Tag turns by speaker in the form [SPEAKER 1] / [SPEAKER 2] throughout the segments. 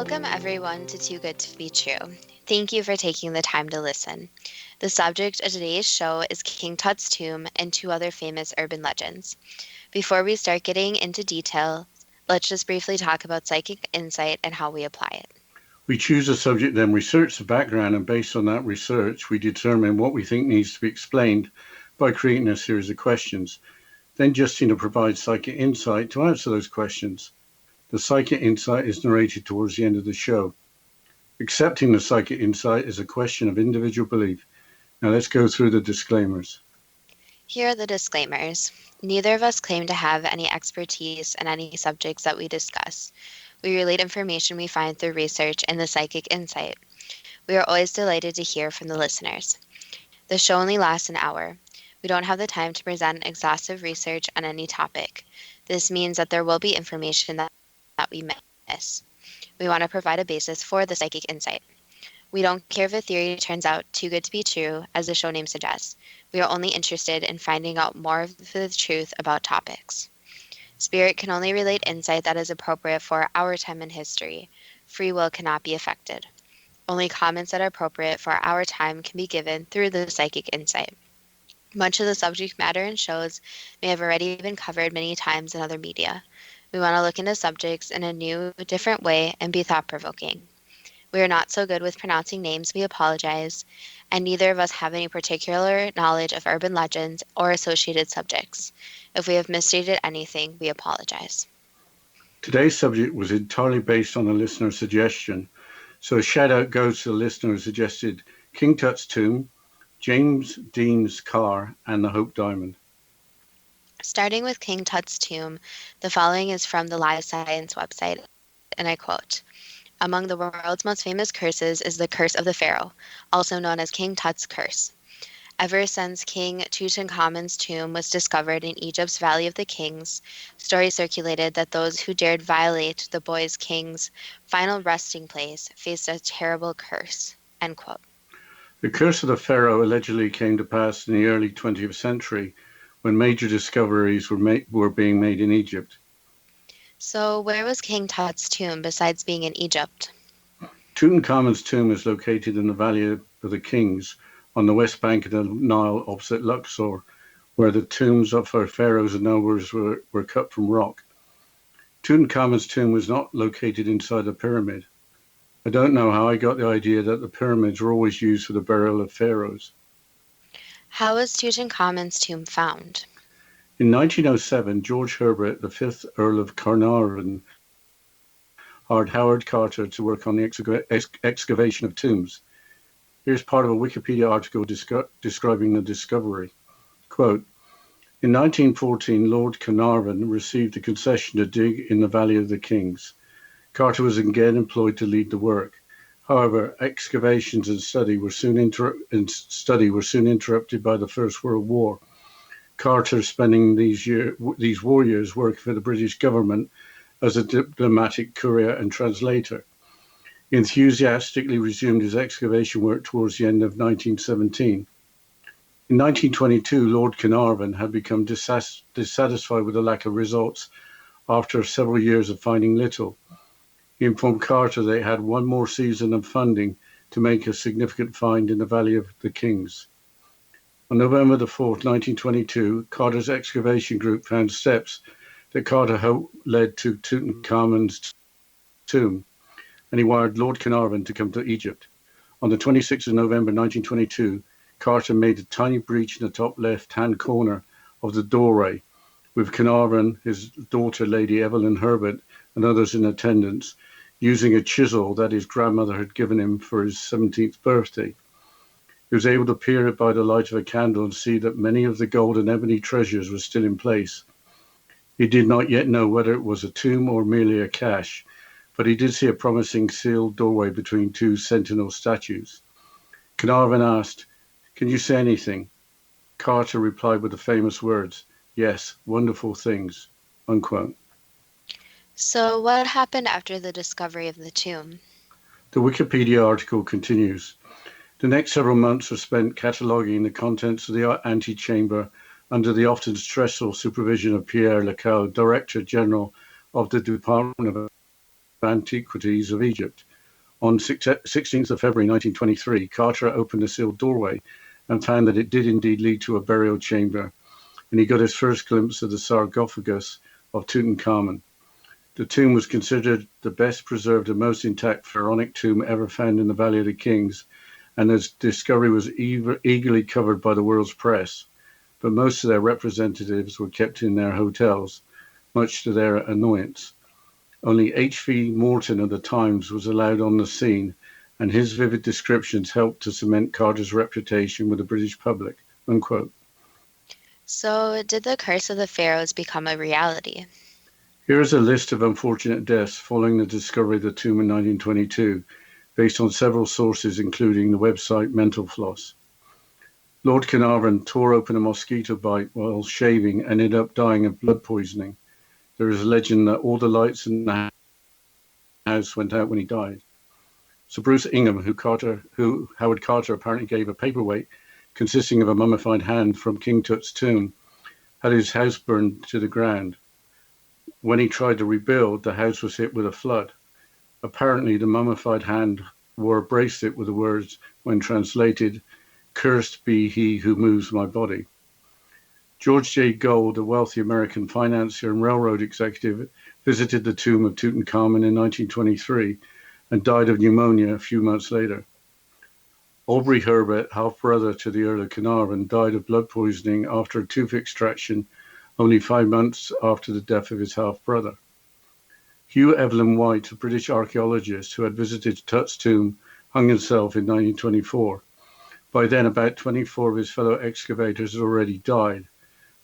[SPEAKER 1] Welcome everyone to Too Good to Be True. Thank you for taking the time to listen. The subject of today's show is King Tut's tomb and two other famous urban legends. Before we start getting into detail, let's just briefly talk about psychic insight and how we apply it.
[SPEAKER 2] We choose a subject, then research the background, and based on that research, we determine what we think needs to be explained by creating a series of questions. Then Justina provides psychic insight to answer those questions. The psychic insight is narrated towards the end of the show. Accepting the psychic insight is a question of individual belief. Now let's go through the disclaimers.
[SPEAKER 1] Here are the disclaimers. Neither of us claim to have any expertise in any subjects that we discuss. We relate information we find through research and the psychic insight. We are always delighted to hear from the listeners. The show only lasts an hour. We don't have the time to present exhaustive research on any topic. This means that there will be information that we miss. We want to provide a basis for the psychic insight. We don't care if a theory turns out too good to be true, as the show name suggests. We are only interested in finding out more of the truth about topics. Spirit can only relate insight that is appropriate for our time in history. Free will cannot be affected. Only comments that are appropriate for our time can be given through the psychic insight. Much of the subject matter in shows may have already been covered many times in other media. We want to look into subjects in a new, different way and be thought-provoking. We are not so good with pronouncing names, we apologize, and neither of us have any particular knowledge of urban legends or associated subjects. If we have misstated anything, we apologize.
[SPEAKER 2] Today's subject was entirely based on a listener suggestion, so a shout out goes to the listener who suggested King Tut's tomb, James Dean's car, and the Hope Diamond.
[SPEAKER 1] Starting with King Tut's tomb, the following is from the Live Science website, and I quote, "Among the world's most famous curses is the curse of the pharaoh, also known as King Tut's curse. Ever since King Tutankhamun's tomb was discovered in Egypt's Valley of the Kings, stories circulated that those who dared violate the boy king's final resting place faced a terrible curse." End quote.
[SPEAKER 2] The curse of the pharaoh allegedly came to pass in the early 20th century when major discoveries were being made in Egypt.
[SPEAKER 1] So where was King Tut's tomb besides being in Egypt?
[SPEAKER 2] Tutankhamun's tomb is located in the Valley of the Kings on the west bank of the Nile opposite Luxor, where the tombs of our pharaohs and nobles were cut from rock. Tutankhamun's tomb was not located inside a pyramid. I don't know how I got the idea that the pyramids were always used for the burial of pharaohs.
[SPEAKER 1] How was Tutankhamun's tomb found?
[SPEAKER 2] In 1907, George Herbert, the 5th Earl of Carnarvon, hired Howard Carter to work on the excavation of tombs. Here's part of a Wikipedia article describing the discovery. Quote, "In 1914, Lord Carnarvon received a concession to dig in the Valley of the Kings. Carter was again employed to lead the work. However, excavations and study were soon interrupted by the First World War. Carter spending these war years working for the British government as a diplomatic courier and translator. He enthusiastically resumed his excavation work towards the end of 1917. In 1922, Lord Carnarvon had become dissatisfied with the lack of results after several years of finding little. He informed Carter they had one more season of funding to make a significant find in the Valley of the Kings. On November the 4th, 1922, Carter's excavation group found steps that Carter hoped led to Tutankhamun's tomb, and he wired Lord Carnarvon to come to Egypt. On the 26th of November 1922, Carter made a tiny breach in the top left-hand corner of the doorway, with Carnarvon, his daughter Lady Evelyn Herbert, and others in attendance, using a chisel that his grandmother had given him for his 17th birthday. He was able to peer by the light of a candle and see that many of the gold and ebony treasures were still in place. He did not yet know whether it was a tomb or merely a cache, but he did see a promising sealed doorway between two sentinel statues. Carnarvon asked, "Can you say anything?" Carter replied with the famous words, "Yes, wonderful things," unquote.
[SPEAKER 1] So what happened after the discovery of the tomb?
[SPEAKER 2] The Wikipedia article continues. The next several months were spent cataloguing the contents of the antechamber under the often stressful supervision of Pierre Lecoq, Director General of the Department of Antiquities of Egypt. On 16th of February 1923, Carter opened a sealed doorway and found that it did indeed lead to a burial chamber, and he got his first glimpse of the sarcophagus of Tutankhamun. The tomb was considered the best preserved and most intact pharaonic tomb ever found in the Valley of the Kings, and its discovery was eagerly covered by the world's press, but most of their representatives were kept in their hotels, much to their annoyance. Only H.V. Morton of the Times was allowed on the scene, and his vivid descriptions helped to cement Carter's reputation with the British public. Unquote.
[SPEAKER 1] So, did the curse of the pharaohs become a reality?
[SPEAKER 2] Here is a list of unfortunate deaths following the discovery of the tomb in 1922, based on several sources, including the website Mental Floss. Lord Carnarvon tore open a mosquito bite while shaving and ended up dying of blood poisoning. There is a legend that all the lights in the house went out when he died. Sir Bruce Ingham, who Howard Carter apparently gave a paperweight consisting of a mummified hand from King Tut's tomb, had his house burned to the ground. When he tried to rebuild, the house was hit with a flood. Apparently, the mummified hand wore a bracelet with the words, when translated, "Cursed be he who moves my body." George J. Gold, a wealthy American financier and railroad executive, visited the tomb of Tutankhamun in 1923 and died of pneumonia a few months later. Aubrey Herbert, half-brother to the Earl of Carnarvon, died of blood poisoning after a tooth extraction only 5 months after the death of his half-brother. Hugh Evelyn White, a British archaeologist who had visited Tut's tomb, hung himself in 1924. By then, about 24 of his fellow excavators had already died.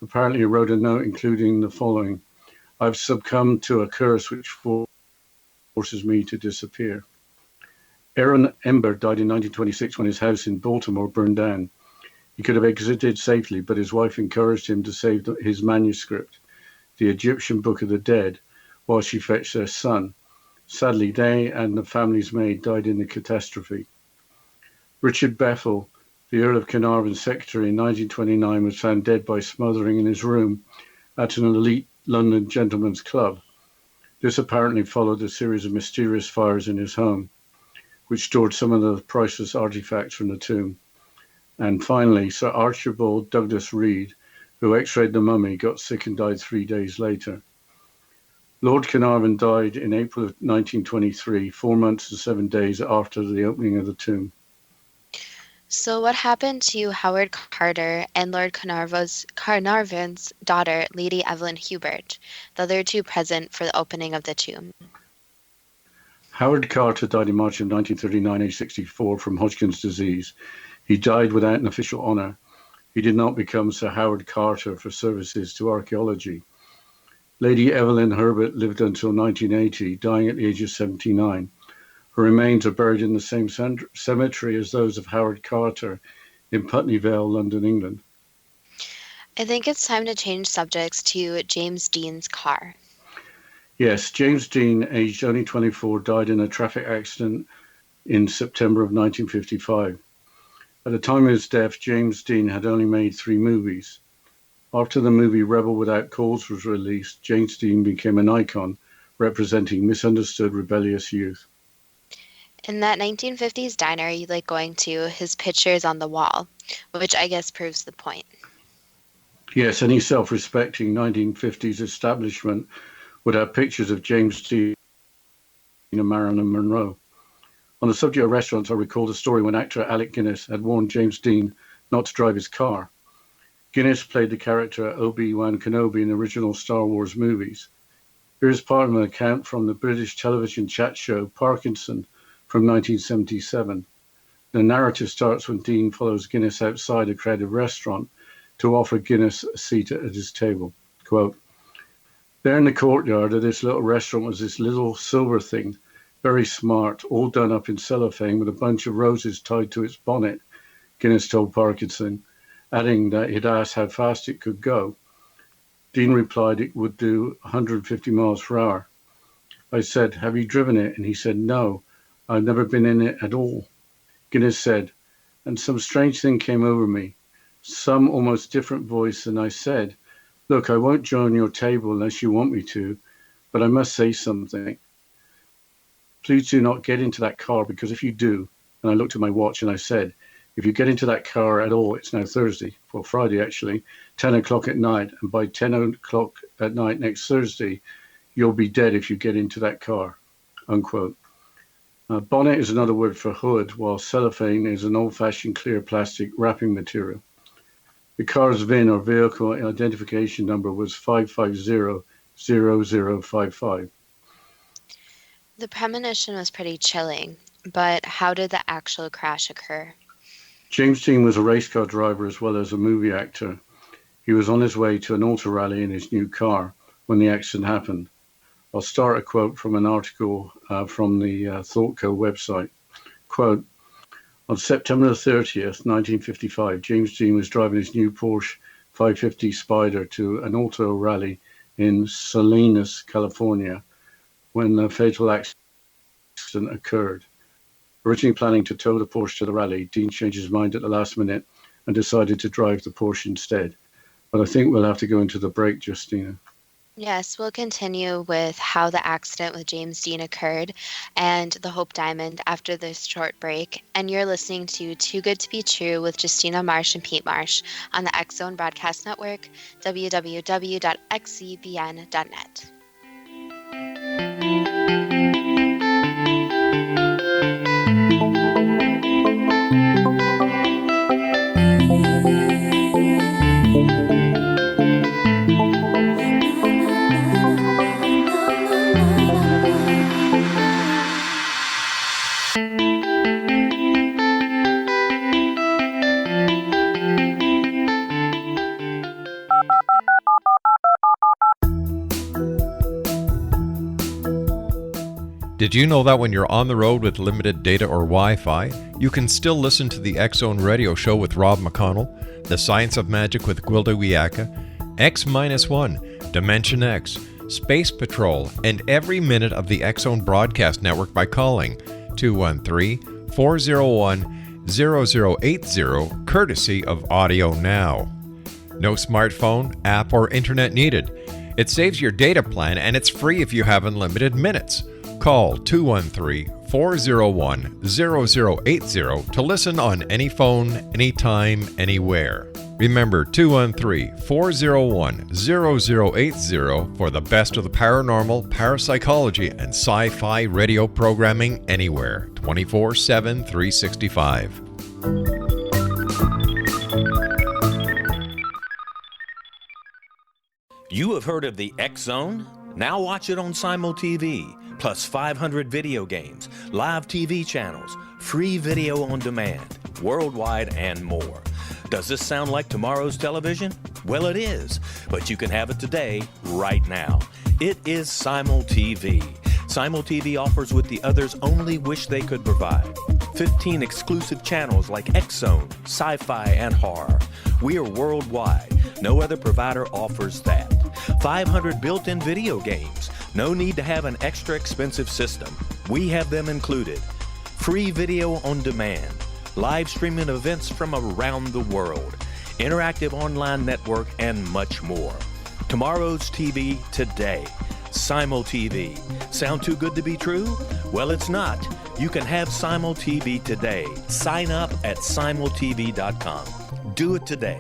[SPEAKER 2] Apparently, he wrote a note including the following: "I've succumbed to a curse which forces me to disappear." Aaron Ember died in 1926 when his house in Baltimore burned down. He could have exited safely, but his wife encouraged him to save his manuscript, the Egyptian Book of the Dead, while she fetched their son. Sadly, they and the family's maid died in the catastrophe. Richard Bethel, the Earl of Carnarvon's secretary in 1929, was found dead by smothering in his room at an elite London gentleman's club. This apparently followed a series of mysterious fires in his home, which stored some of the priceless artifacts from the tomb. And finally, Sir Archibald Douglas Reed, who x-rayed the mummy, got sick and died 3 days later. Lord Carnarvon died in April of 1923, 4 months and 7 days after the opening of the tomb.
[SPEAKER 1] So, what happened to Howard Carter and Lord Carnarvon's daughter, Lady Evelyn Hubert, the other two present for the opening of the tomb?
[SPEAKER 2] Howard Carter died in March of 1939, aged 64, from Hodgkin's disease. He died without an official honour. He did not become Sir Howard Carter for services to archaeology. Lady Evelyn Herbert lived until 1980, dying at the age of 79. Her remains are buried in the same cemetery as those of Howard Carter in Putney Vale, London, England.
[SPEAKER 1] I think it's time to change subjects to James Dean's car.
[SPEAKER 2] Yes, James Dean, aged only 24, died in a traffic accident in September of 1955. At the time of his death, James Dean had only made 3 movies. After the movie Rebel Without Cause was released, James Dean became an icon representing misunderstood rebellious youth.
[SPEAKER 1] In that 1950s diner you like going to, his picture is on the wall, which I guess proves the point.
[SPEAKER 2] Yes, any self-respecting 1950s establishment would have pictures of James Dean and Marilyn Monroe. On the subject of restaurants, I recall the story when actor Alec Guinness had warned James Dean not to drive his car. Guinness played the character Obi-Wan Kenobi in the original Star Wars movies. Here is part of an account from the British television chat show Parkinson from 1977. The narrative starts when Dean follows Guinness outside a crowded restaurant to offer Guinness a seat at his table. Quote, "There in the courtyard of this little restaurant was this little silver thing, very smart, all done up in cellophane with a bunch of roses tied to its bonnet," Guinness told Parkinson, adding that he'd asked how fast it could go. Dean replied it would do 150 miles per hour. I said, "Have you driven it?" And he said, "No, I've never been in it at all." Guinness said, and some strange thing came over me, some almost different voice, and I said, "Look, I won't join your table unless you want me to, but I must say something." Please do not get into that car, because if you do, and I looked at my watch and I said, if you get into that car at all, it's now Thursday, well, Friday actually, 10 o'clock at night, and by 10 o'clock at night next Thursday, you'll be dead if you get into that car, unquote. Bonnet is another word for hood, while cellophane is an old-fashioned clear plastic wrapping material. The car's VIN, or vehicle identification number, was 5500055.
[SPEAKER 1] The premonition was pretty chilling, but how did the actual crash occur?
[SPEAKER 2] James Dean was a race car driver as well as a movie actor. He was on his way to an auto rally in his new car when the accident happened. I'll start a quote from an article from the ThoughtCo website. Quote, on September 30th, 1955, James Dean was driving his new Porsche 550 Spider to an auto rally in Salinas, California, when the fatal accident occurred. Originally planning to tow the Porsche to the rally, Dean changed his mind at the last minute and decided to drive the Porsche instead. But I think we'll have to go into the break, Justina.
[SPEAKER 1] Yes, we'll continue with how the accident with James Dean occurred and the Hope Diamond after this short break. And you're listening to Too Good to Be True with Justina Marsh and Pete Marsh on the X Zone Broadcast Network, www.xzbn.net.
[SPEAKER 3] Did you know that when you're on the road with limited data or Wi-Fi, you can still listen to the X-Zone Radio Show with Rob McConnell, The Science of Magic with Gwilda Wiyaka, X-1, Dimension X, Space Patrol, and every minute of the X-Zone Broadcast Network by calling 213-401-0080, courtesy of Audio Now. No smartphone, app, or internet needed. It saves your data plan and it's free if you have unlimited minutes. Call 213-401-0080 to listen on any phone, anytime, anywhere. Remember 213-401-0080 for the best of the paranormal, parapsychology, and sci-fi radio programming anywhere, 24/7, 365.
[SPEAKER 4] You have heard of the X Zone? Now watch it on Simul TV, plus 500 video games, live TV channels, free video on demand, worldwide, and more. Does this sound like tomorrow's television? Well, it is, but you can have it today, right now. It is Simul TV. Simul TV offers what the others only wish they could provide. 15 exclusive channels like X Zone, sci-fi, and horror. We are worldwide. No other provider offers that. 500 built-in video games. No need to have an extra expensive system. We have them included. Free video on demand. Live streaming events from around the world. Interactive online network, and much more. Tomorrow's TV today. Simul TV. Sound too good to be true? Well, it's not. You can have Simul TV today. Sign up at simultv.com. Do it today.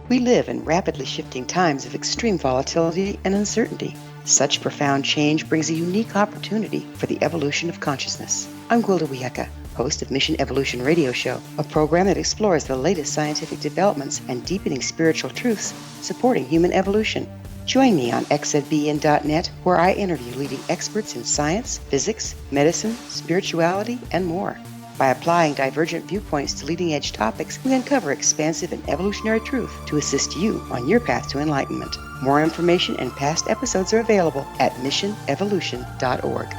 [SPEAKER 5] We live in rapidly shifting times of extreme volatility and uncertainty. Such profound change brings a unique opportunity for the evolution of consciousness. I'm Gwilda Wiyaka, host of Mission Evolution Radio Show, a program that explores the latest scientific developments and deepening spiritual truths supporting human evolution. Join me on xzbn.net, where I interview leading experts in science, physics, medicine, spirituality, and more. By applying divergent viewpoints to leading-edge topics, we uncover expansive and evolutionary truth to assist you on your path to enlightenment. More information and past episodes are available at missionevolution.org.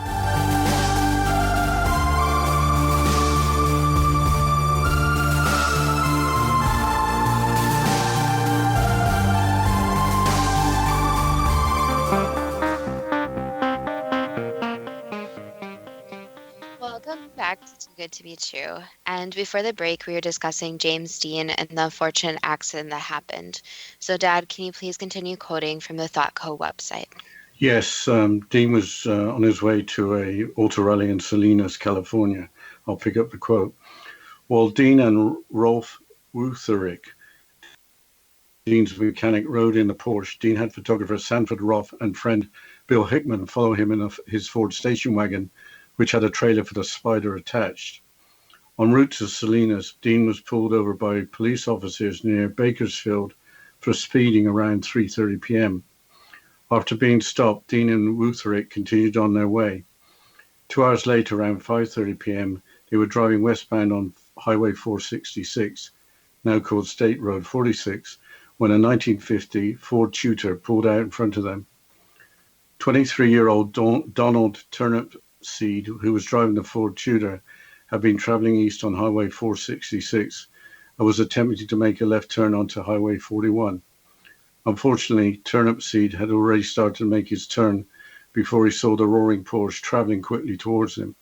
[SPEAKER 1] Welcome back to Too good to be true. And before the break, we were discussing James Dean and the unfortunate accident that happened. So, Dad, can you please continue quoting from the ThoughtCo website?
[SPEAKER 2] Yes, Dean was on his way to a auto rally in Salinas, California. I'll pick up the quote. While Dean and Rolf Wutherich, Dean's mechanic, rode in the Porsche, Dean had photographer Sanford Roth and friend Bill Hickman follow him in his Ford station wagon, which had a trailer for the Spider attached. En route to Salinas, Dean was pulled over by police officers near Bakersfield for speeding around 3:30 p.m. After being stopped, Dean and Wutherich continued on their way. 2 hours later, around 5:30 p.m., they were driving westbound on Highway 466, now called State Road 46, when a 1950 Ford Tudor pulled out in front of them. 23-year-old Donald Turnipseed, who was driving the Ford Tudor, had been traveling east on Highway 466 and was attempting to make a left turn onto Highway 41. Unfortunately, Turnipseed had already started to make his turn before he saw the roaring Porsche traveling quickly towards him.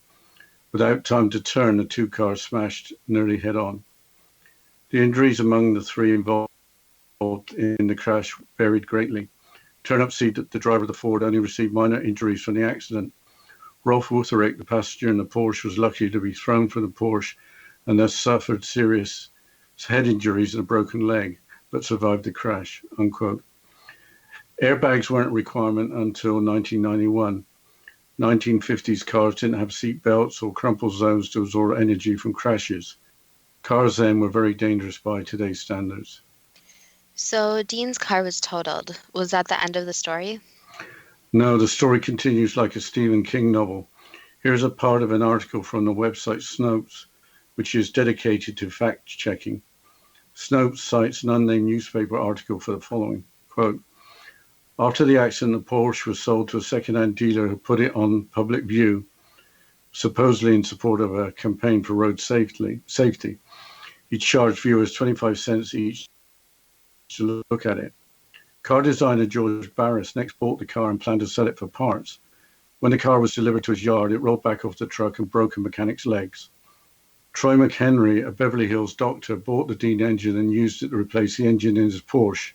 [SPEAKER 2] Without time to turn, the two cars smashed nearly head-on. The injuries among the three involved in the crash varied greatly. Turnipseed, the driver of the Ford, only received minor injuries from the accident. Rolf Wutherich, the passenger in the Porsche, was lucky to be thrown from the Porsche and thus suffered serious head injuries and a broken leg, but survived the crash, unquote. Airbags weren't a requirement until 1991. 1950s cars didn't have seat belts or crumple zones to absorb energy from crashes. Cars then were very dangerous by today's standards.
[SPEAKER 1] So, Dean's car was totaled. Was that the end of the story?
[SPEAKER 2] No, the story continues like a Stephen King novel. Here's a part of an article from the website Snopes, which is dedicated to fact-checking. Snopes cites an unnamed newspaper article for the following, quote, after the accident, the Porsche was sold to a second-hand dealer who put it on public view, supposedly in support of a campaign for road safety. He charged viewers 25 cents each to look at it. Car designer George Barris next bought the car and planned to sell it for parts. When the car was delivered to his yard, it rolled back off the truck and broke a mechanic's legs. Troy McHenry, a Beverly Hills doctor, bought the Dean engine and used it to replace the engine in his Porsche.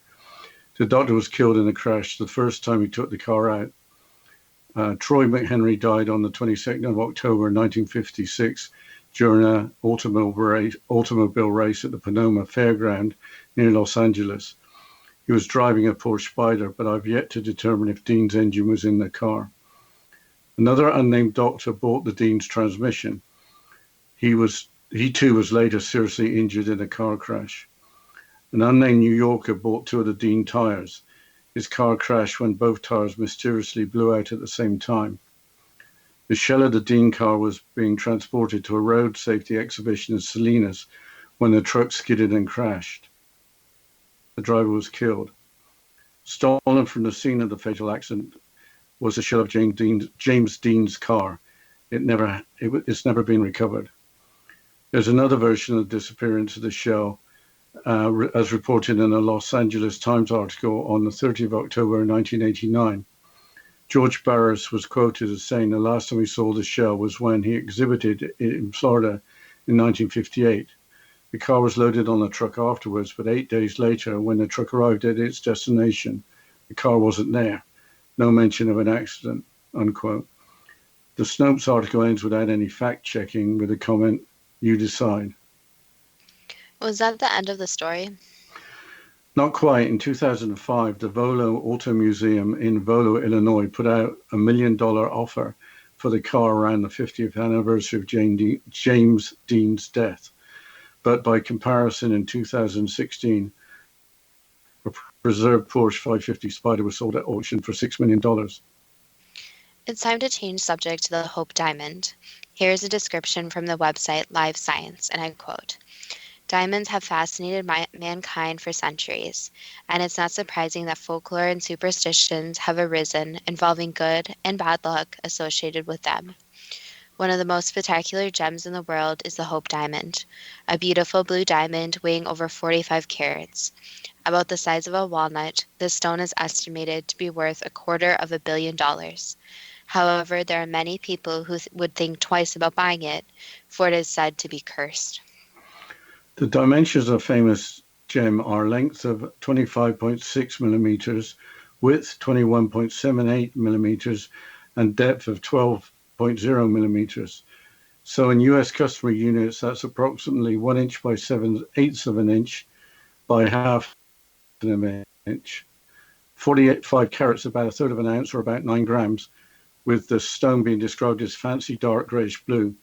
[SPEAKER 2] The doctor was killed in a crash the first time he took the car out. Troy McHenry died on the 22nd of October 1956 during an automobile race at the Sonoma Fairground near Los Angeles. He was driving a Porsche Spider, but I've yet to determine if Dean's engine was in the car. Another unnamed doctor bought the Dean's transmission. He too was later seriously injured in a car crash. An unnamed New Yorker bought two of the Dean tires. His car crashed when both tires mysteriously blew out at the same time. The shell of the Dean car was being transported to a road safety exhibition in Salinas when the truck skidded and crashed. The driver was killed. Stolen from the scene of the fatal accident was the shell of James Dean's car. It's never been recovered. There's another version of the disappearance of the shell, as reported in a Los Angeles Times article on the 30th of October 1989. George Barris was quoted as saying the last time he saw the shell was when he exhibited in Florida in 1958. The car was loaded on a truck afterwards, but 8 days later, when the truck arrived at its destination, the car wasn't there. No mention of an accident, unquote. The Snopes article ends without any fact-checking with the comment, you decide.
[SPEAKER 1] Was that the end of the story?
[SPEAKER 2] Not quite. In 2005, the Volo Auto Museum in Volo, Illinois, put out $1 million offer for the car around the 50th anniversary of James Dean's death. But by comparison, in 2016, a preserved Porsche 550 Spider was sold at auction for $6 million.
[SPEAKER 1] It's time to change subject to the Hope Diamond. Here's a description from the website Live Science, and I quote, diamonds have fascinated mankind for centuries, and it's not surprising that folklore and superstitions have arisen involving good and bad luck associated with them. One of the most spectacular gems in the world is the Hope Diamond, a beautiful blue diamond weighing over 45 carats. About the size of a walnut, this stone is estimated to be worth $250 million. However, there are many people who would think twice about buying it, for it is said to be cursed.
[SPEAKER 2] The dimensions of a famous gem are length of 25.6 millimeters, width 21.78 millimeters, and depth of 12.0 millimeters. So in US customary units, that's approximately 1 inch by 7/8 of an inch by half an inch. 48.5 carats, about a third of an ounce, or about 9 grams, with the stone being described as fancy dark greyish blue.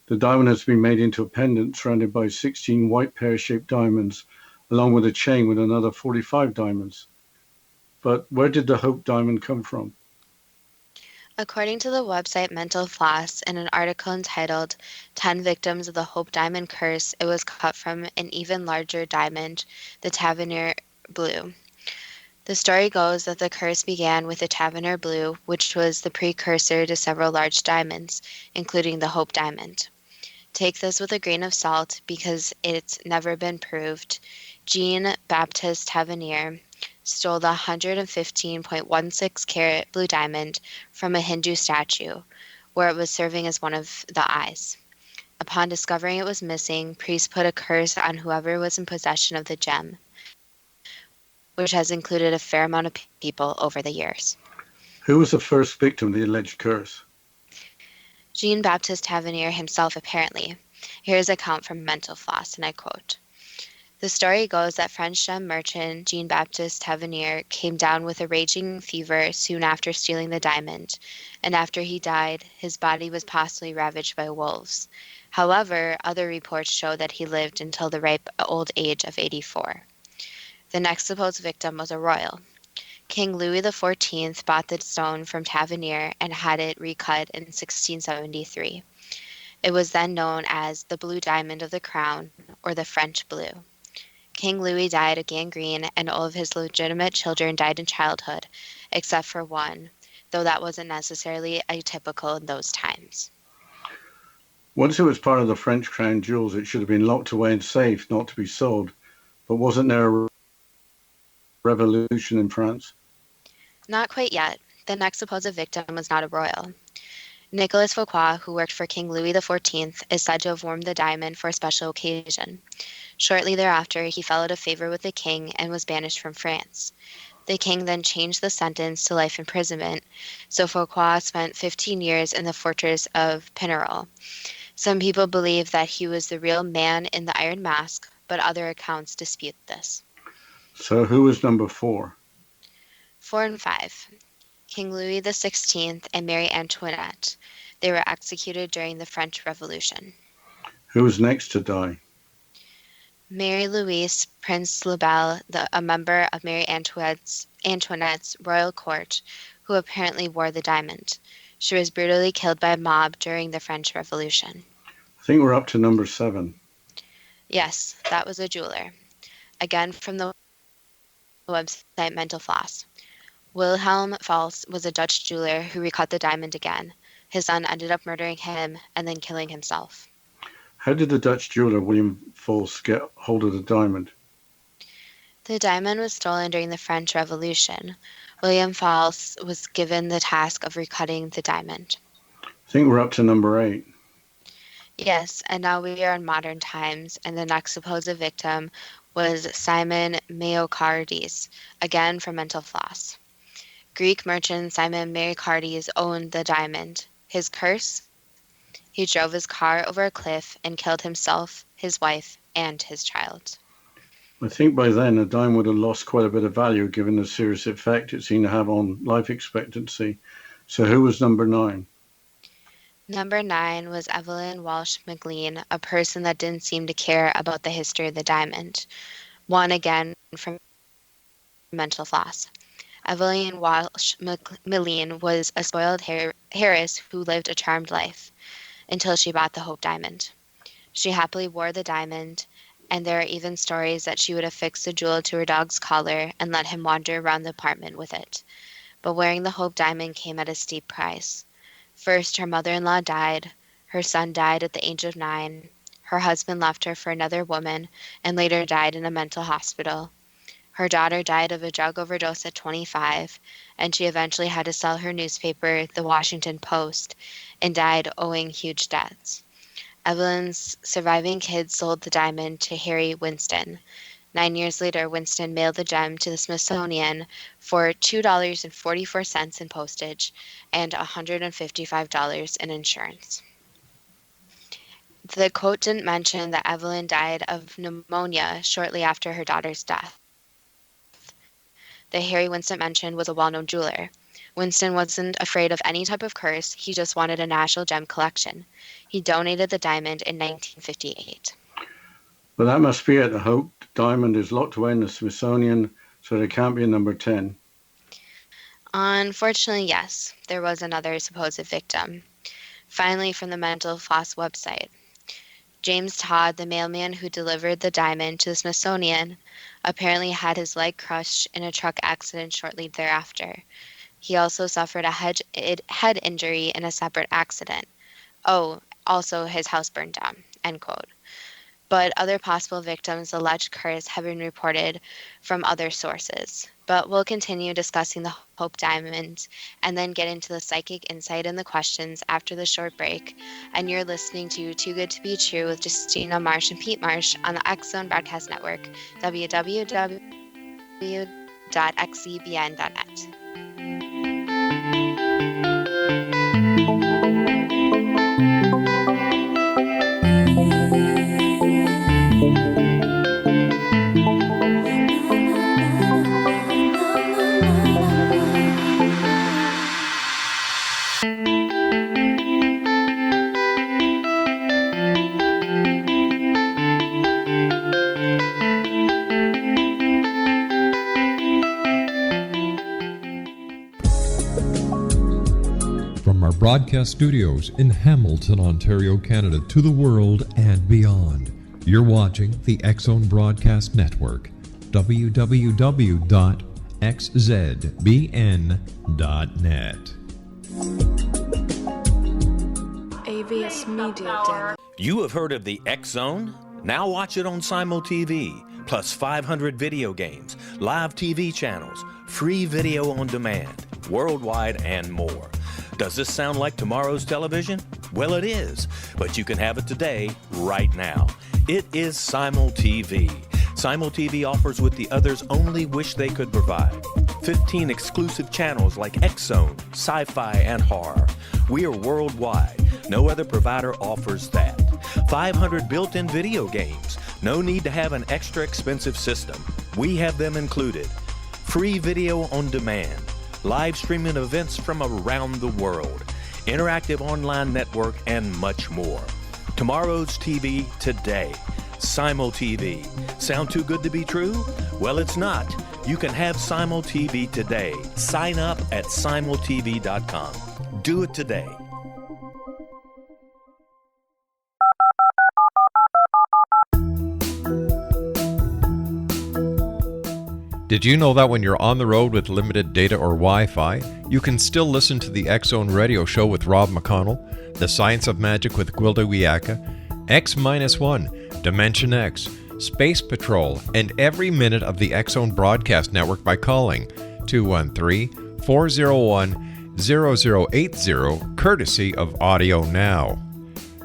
[SPEAKER 2] The diamond has been made into a pendant surrounded by 16 white pear-shaped diamonds, along with a chain with another 45 diamonds. But where did the Hope diamond come from?
[SPEAKER 1] According to the website Mental Floss, in an article entitled 10 Victims of the Hope Diamond Curse, it was cut from an even larger diamond, the Tavernier Blue. The story goes that the curse began with the Tavernier Blue, which was the precursor to several large diamonds, including the Hope Diamond. Take this with a grain of salt because it's never been proved. Jean-Baptiste Tavernier stole the 115.16 carat blue diamond from a Hindu statue, where it was serving as one of the eyes. Upon discovering it was missing, priests put a curse on whoever was in possession of the gem, which has included a fair amount of people over the years.
[SPEAKER 2] Who was the first victim of the alleged curse?
[SPEAKER 1] Jean-Baptiste Tavernier himself, apparently. Here's an account from Mental Floss, and I quote, "The story goes that French gem merchant Jean-Baptiste Tavernier came down with a raging fever soon after stealing the diamond, and after he died, his body was possibly ravaged by wolves. However, other reports show that he lived until the ripe old age of 84. The next supposed victim was a royal. King Louis XIV bought the stone from Tavernier and had it recut in 1673. It was then known as the Blue Diamond of the Crown, or the French Blue. King Louis died of gangrene, and all of his legitimate children died in childhood, except for one, though that wasn't necessarily atypical in those times."
[SPEAKER 2] Once it was part of the French crown jewels, it should have been locked away and safe, not to be sold. But wasn't there a revolution in France?
[SPEAKER 1] Not quite yet. The next supposed victim was not a royal. Nicolas Foucault, who worked for King Louis XIV, is said to have worn the diamond for a special occasion. Shortly thereafter, he fell out of favor with the king and was banished from France. The king then changed the sentence to life imprisonment, so Foucault spent 15 years in the fortress of Pignerol. Some people believe that he was the real man in the Iron Mask, but other accounts dispute this.
[SPEAKER 2] So who was number 4?
[SPEAKER 1] 4 and 5. King Louis XVI and Marie Antoinette. They were executed during the French Revolution.
[SPEAKER 2] Who was next to die?
[SPEAKER 1] Mary Louise, Prince Lebel, a member of Marie Antoinette's royal court, who apparently wore the diamond. She was brutally killed by a mob during the French Revolution.
[SPEAKER 2] I think we're up to number 7.
[SPEAKER 1] Yes, that was a jeweler. Again from the website Mental Floss. Wilhelm Fals was a Dutch jeweler who recut the diamond again. His son ended up murdering him and then killing himself.
[SPEAKER 2] How did the Dutch jeweler William Fals get hold of the diamond?
[SPEAKER 1] The diamond was stolen during the French Revolution. William Fals was given the task of recutting the diamond.
[SPEAKER 2] I think we're up to number 8.
[SPEAKER 1] Yes, and now we are in modern times, and the next supposed victim was Simon Myocardies, again from Mental Floss. Greek merchant Simon Myocardies owned the diamond. His curse? He drove his car over a cliff and killed himself, his wife, and his child.
[SPEAKER 2] I think by then a diamond would have lost quite a bit of value given the serious effect it seemed to have on life expectancy. So who was number 9?
[SPEAKER 1] Number 9 was Evelyn Walsh McLean, a person that didn't seem to care about the history of the diamond. One again from Mental Floss. Evelyn Walsh McLean was a spoiled heiress who lived a charmed life until she bought the Hope diamond. She happily wore the diamond, and there are even stories that she would affix the jewel to her dog's collar and let him wander around the apartment with it. But wearing the Hope diamond came at a steep price. First, her mother-in-law died, her son died at the age of 9, her husband left her for another woman, and later died in a mental hospital. Her daughter died of a drug overdose at 25, and she eventually had to sell her newspaper, the Washington Post, and died owing huge debts. Evelyn's surviving kids sold the diamond to Harry Winston. 9 years later, Winston mailed the gem to the Smithsonian for $2.44 in postage and $155 in insurance. The quote didn't mention that Evelyn died of pneumonia shortly after her daughter's death. The Harry Winston mentioned was a well-known jeweler. Winston wasn't afraid of any type of curse, he just wanted a national gem collection. He donated the diamond in 1958.
[SPEAKER 2] Well, that must be it. I hope the diamond is locked away in the Smithsonian, so there can't be a number 10.
[SPEAKER 1] Unfortunately, yes, there was another supposed victim. Finally, from the Mental Floss website. James Todd, the mailman who delivered the diamond to the Smithsonian, apparently had his leg crushed in a truck accident shortly thereafter. He also suffered a head injury in a separate accident. Oh, also his house burned down, end quote. But other possible victims' alleged curse have been reported from other sources. But we'll continue discussing the Hope Diamond and then get into the psychic insight and the questions after the short break. And you're listening to Too Good to Be True with Justina Marsh and Pete Marsh on the X Zone Broadcast Network, www.xzbn.net.
[SPEAKER 3] From our broadcast studios in Hamilton, Ontario, Canada, to the world and beyond, you're watching the X Zone Broadcast Network, www.xzbn.net.
[SPEAKER 6] AVS Media Den.
[SPEAKER 4] You have heard of the X Zone? Now watch it on Simul TV, plus 500 video games, live TV channels, free video on demand, worldwide, and more. Does this sound like tomorrow's television? Well, it is, but you can have it today, right now. It is Simul TV. Simul TV offers what the others only wish they could provide. 15 exclusive channels like X Zone, sci-fi, and horror. We are worldwide. No other provider offers that. 500 built-in video games. No need to have an extra expensive system. We have them included. Free video on demand. Live streaming events from around the world. Interactive online network, and much more. Tomorrow's TV today. Simul TV. Sound too good to be true? Well, it's not. You can have Simul TV today. Sign up at simultv.com. Do it today.
[SPEAKER 3] Did you know that when you're on the road with limited data or Wi-Fi, you can still listen to the X Zone Radio Show with Rob McConnell, The Science of Magic with Gwilda Wiyaka, X-1, Dimension X, Space Patrol, and every minute of the X Zone Broadcast Network by calling 213-401-0080, courtesy of Audio Now.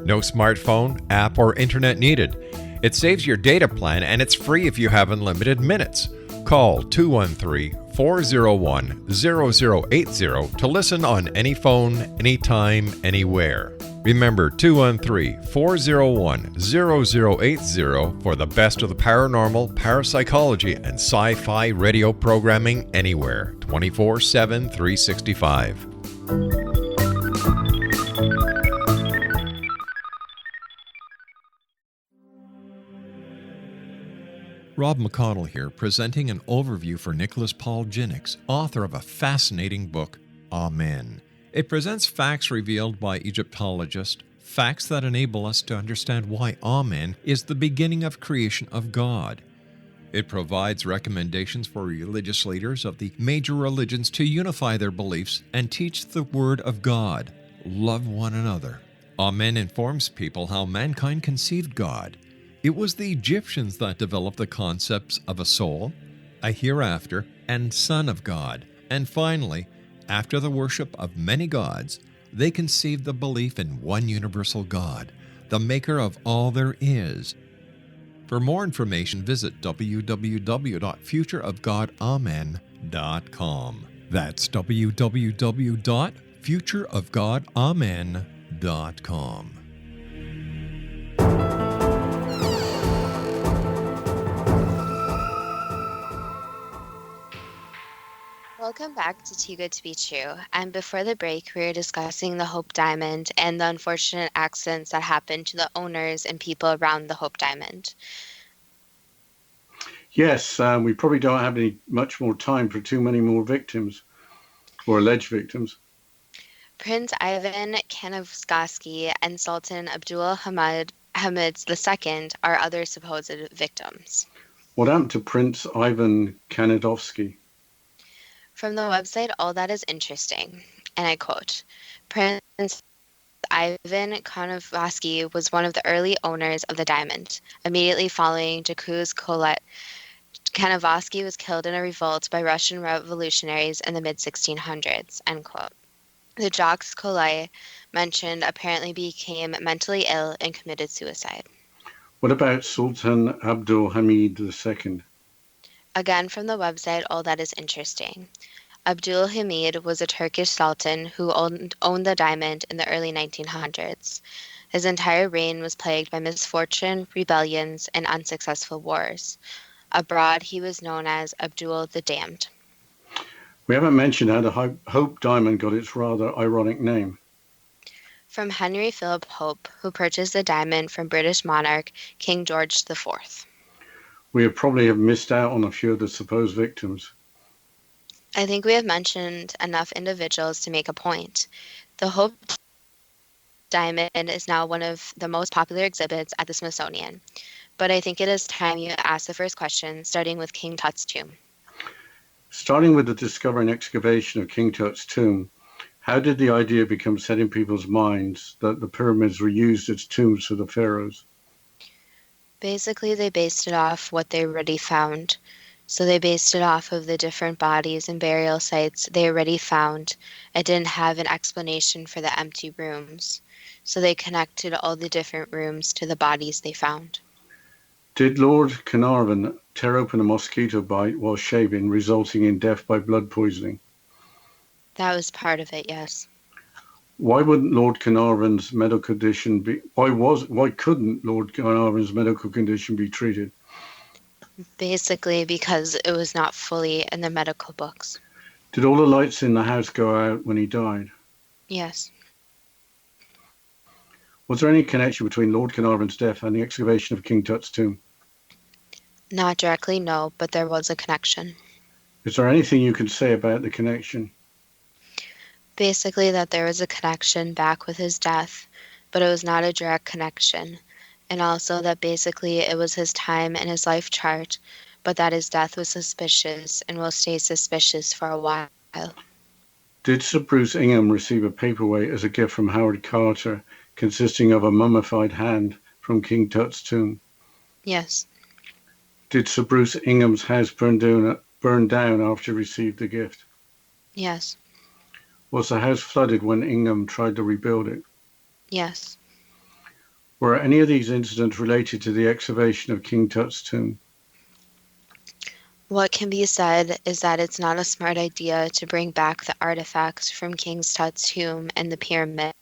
[SPEAKER 3] No smartphone, app, or internet needed. It saves your data plan and it's free if you have unlimited minutes. Call 213-401-0080 to listen on any phone, anytime, anywhere. Remember 213-401-0080 for the best of the paranormal, parapsychology, and sci-fi radio programming anywhere, 24/7, 365. Rob McConnell here, presenting an overview for Nicholas Paul Jennings, author of a fascinating book, Amen. It presents facts revealed by Egyptologists, facts that enable us to understand why Amen is the beginning of creation of God. It provides recommendations for religious leaders of the major religions to unify their beliefs and teach the Word of God. Love one another. Amen informs people how mankind conceived God. It was the Egyptians that developed the concepts of a soul, a hereafter, and son of God. And finally, after the worship of many gods, they conceived the belief in one universal God, the maker of all there is. For more information, visit www.futureofgodamen.com. That's www.futureofgodamen.com.
[SPEAKER 1] Welcome back to Too Good to Be True. And before the break, we were discussing the Hope Diamond and the unfortunate accidents that happened to the owners and people around the Hope Diamond.
[SPEAKER 2] Yes, we probably don't have much more time for too many more victims or alleged victims.
[SPEAKER 1] Prince Ivan Kanovsky and Sultan Abdul Hamid II are other supposed victims.
[SPEAKER 2] What happened to Prince Ivan Kanadovsky?
[SPEAKER 1] From the website All That Is Interesting, and I quote, Prince Ivan Kanovsky was one of the early owners of the diamond. Immediately following Jakub's collapse, Kanovsky was killed in a revolt by Russian revolutionaries in the mid-1600s, end quote. The Jacques Collay mentioned apparently became mentally ill and committed suicide.
[SPEAKER 2] What about Sultan Abdul Hamid II?
[SPEAKER 1] Again from the website All That Is Interesting. Abdul Hamid was a Turkish sultan who owned the diamond in the early 1900s. His entire reign was plagued by misfortune, rebellions, and unsuccessful wars. Abroad, he was known as Abdul the Damned.
[SPEAKER 2] We haven't mentioned how the Hope Diamond got its rather ironic name.
[SPEAKER 1] From Henry Philip Hope, who purchased the diamond from British monarch King George IV.
[SPEAKER 2] We probably have missed out on a few of the supposed victims.
[SPEAKER 1] I think we have mentioned enough individuals to make a point. The Hope Diamond is now one of the most popular exhibits at the Smithsonian. But I think it is time you ask the first question, starting with King Tut's tomb.
[SPEAKER 2] Starting with the discovery and excavation of King Tut's tomb, how did the idea become set in people's minds that the pyramids were used as tombs for the pharaohs?
[SPEAKER 1] Basically, they based it off what they already found. So they based it off of the different bodies and burial sites they already found. It didn't have an explanation for the empty rooms. So they connected all the different rooms to the bodies they found.
[SPEAKER 2] Did Lord Carnarvon tear open a mosquito bite while shaving, resulting in death by blood poisoning?
[SPEAKER 1] That was part of it, yes.
[SPEAKER 2] Why wouldn't Lord Carnarvon's medical condition be? Why couldn't Lord Carnarvon's medical condition be treated?
[SPEAKER 1] Basically, because it was not fully in the medical books.
[SPEAKER 2] Did all the lights in the house go out when he died?
[SPEAKER 1] Yes.
[SPEAKER 2] Was there any connection between Lord Carnarvon's death and the excavation of King Tut's tomb?
[SPEAKER 1] Not directly, no, but there was a connection.
[SPEAKER 2] Is there anything you can say about the connection?
[SPEAKER 1] Basically, that there was a connection back with his death, but it was not a direct connection. And also that basically it was his time and his life chart, but that his death was suspicious and will stay suspicious for a while.
[SPEAKER 2] Did Sir Bruce Ingham receive a paperweight as a gift from Howard Carter consisting of a mummified hand from King Tut's tomb?
[SPEAKER 1] Yes.
[SPEAKER 2] Did Sir Bruce Ingham's house burn down after he received the gift?
[SPEAKER 1] Yes.
[SPEAKER 2] Was the house flooded when Ingham tried to rebuild it?
[SPEAKER 1] Yes.
[SPEAKER 2] Were any of these incidents related to the excavation of King Tut's tomb?
[SPEAKER 1] What can be said is that it's not a smart idea to bring back the artifacts from King Tut's tomb and the pyramids,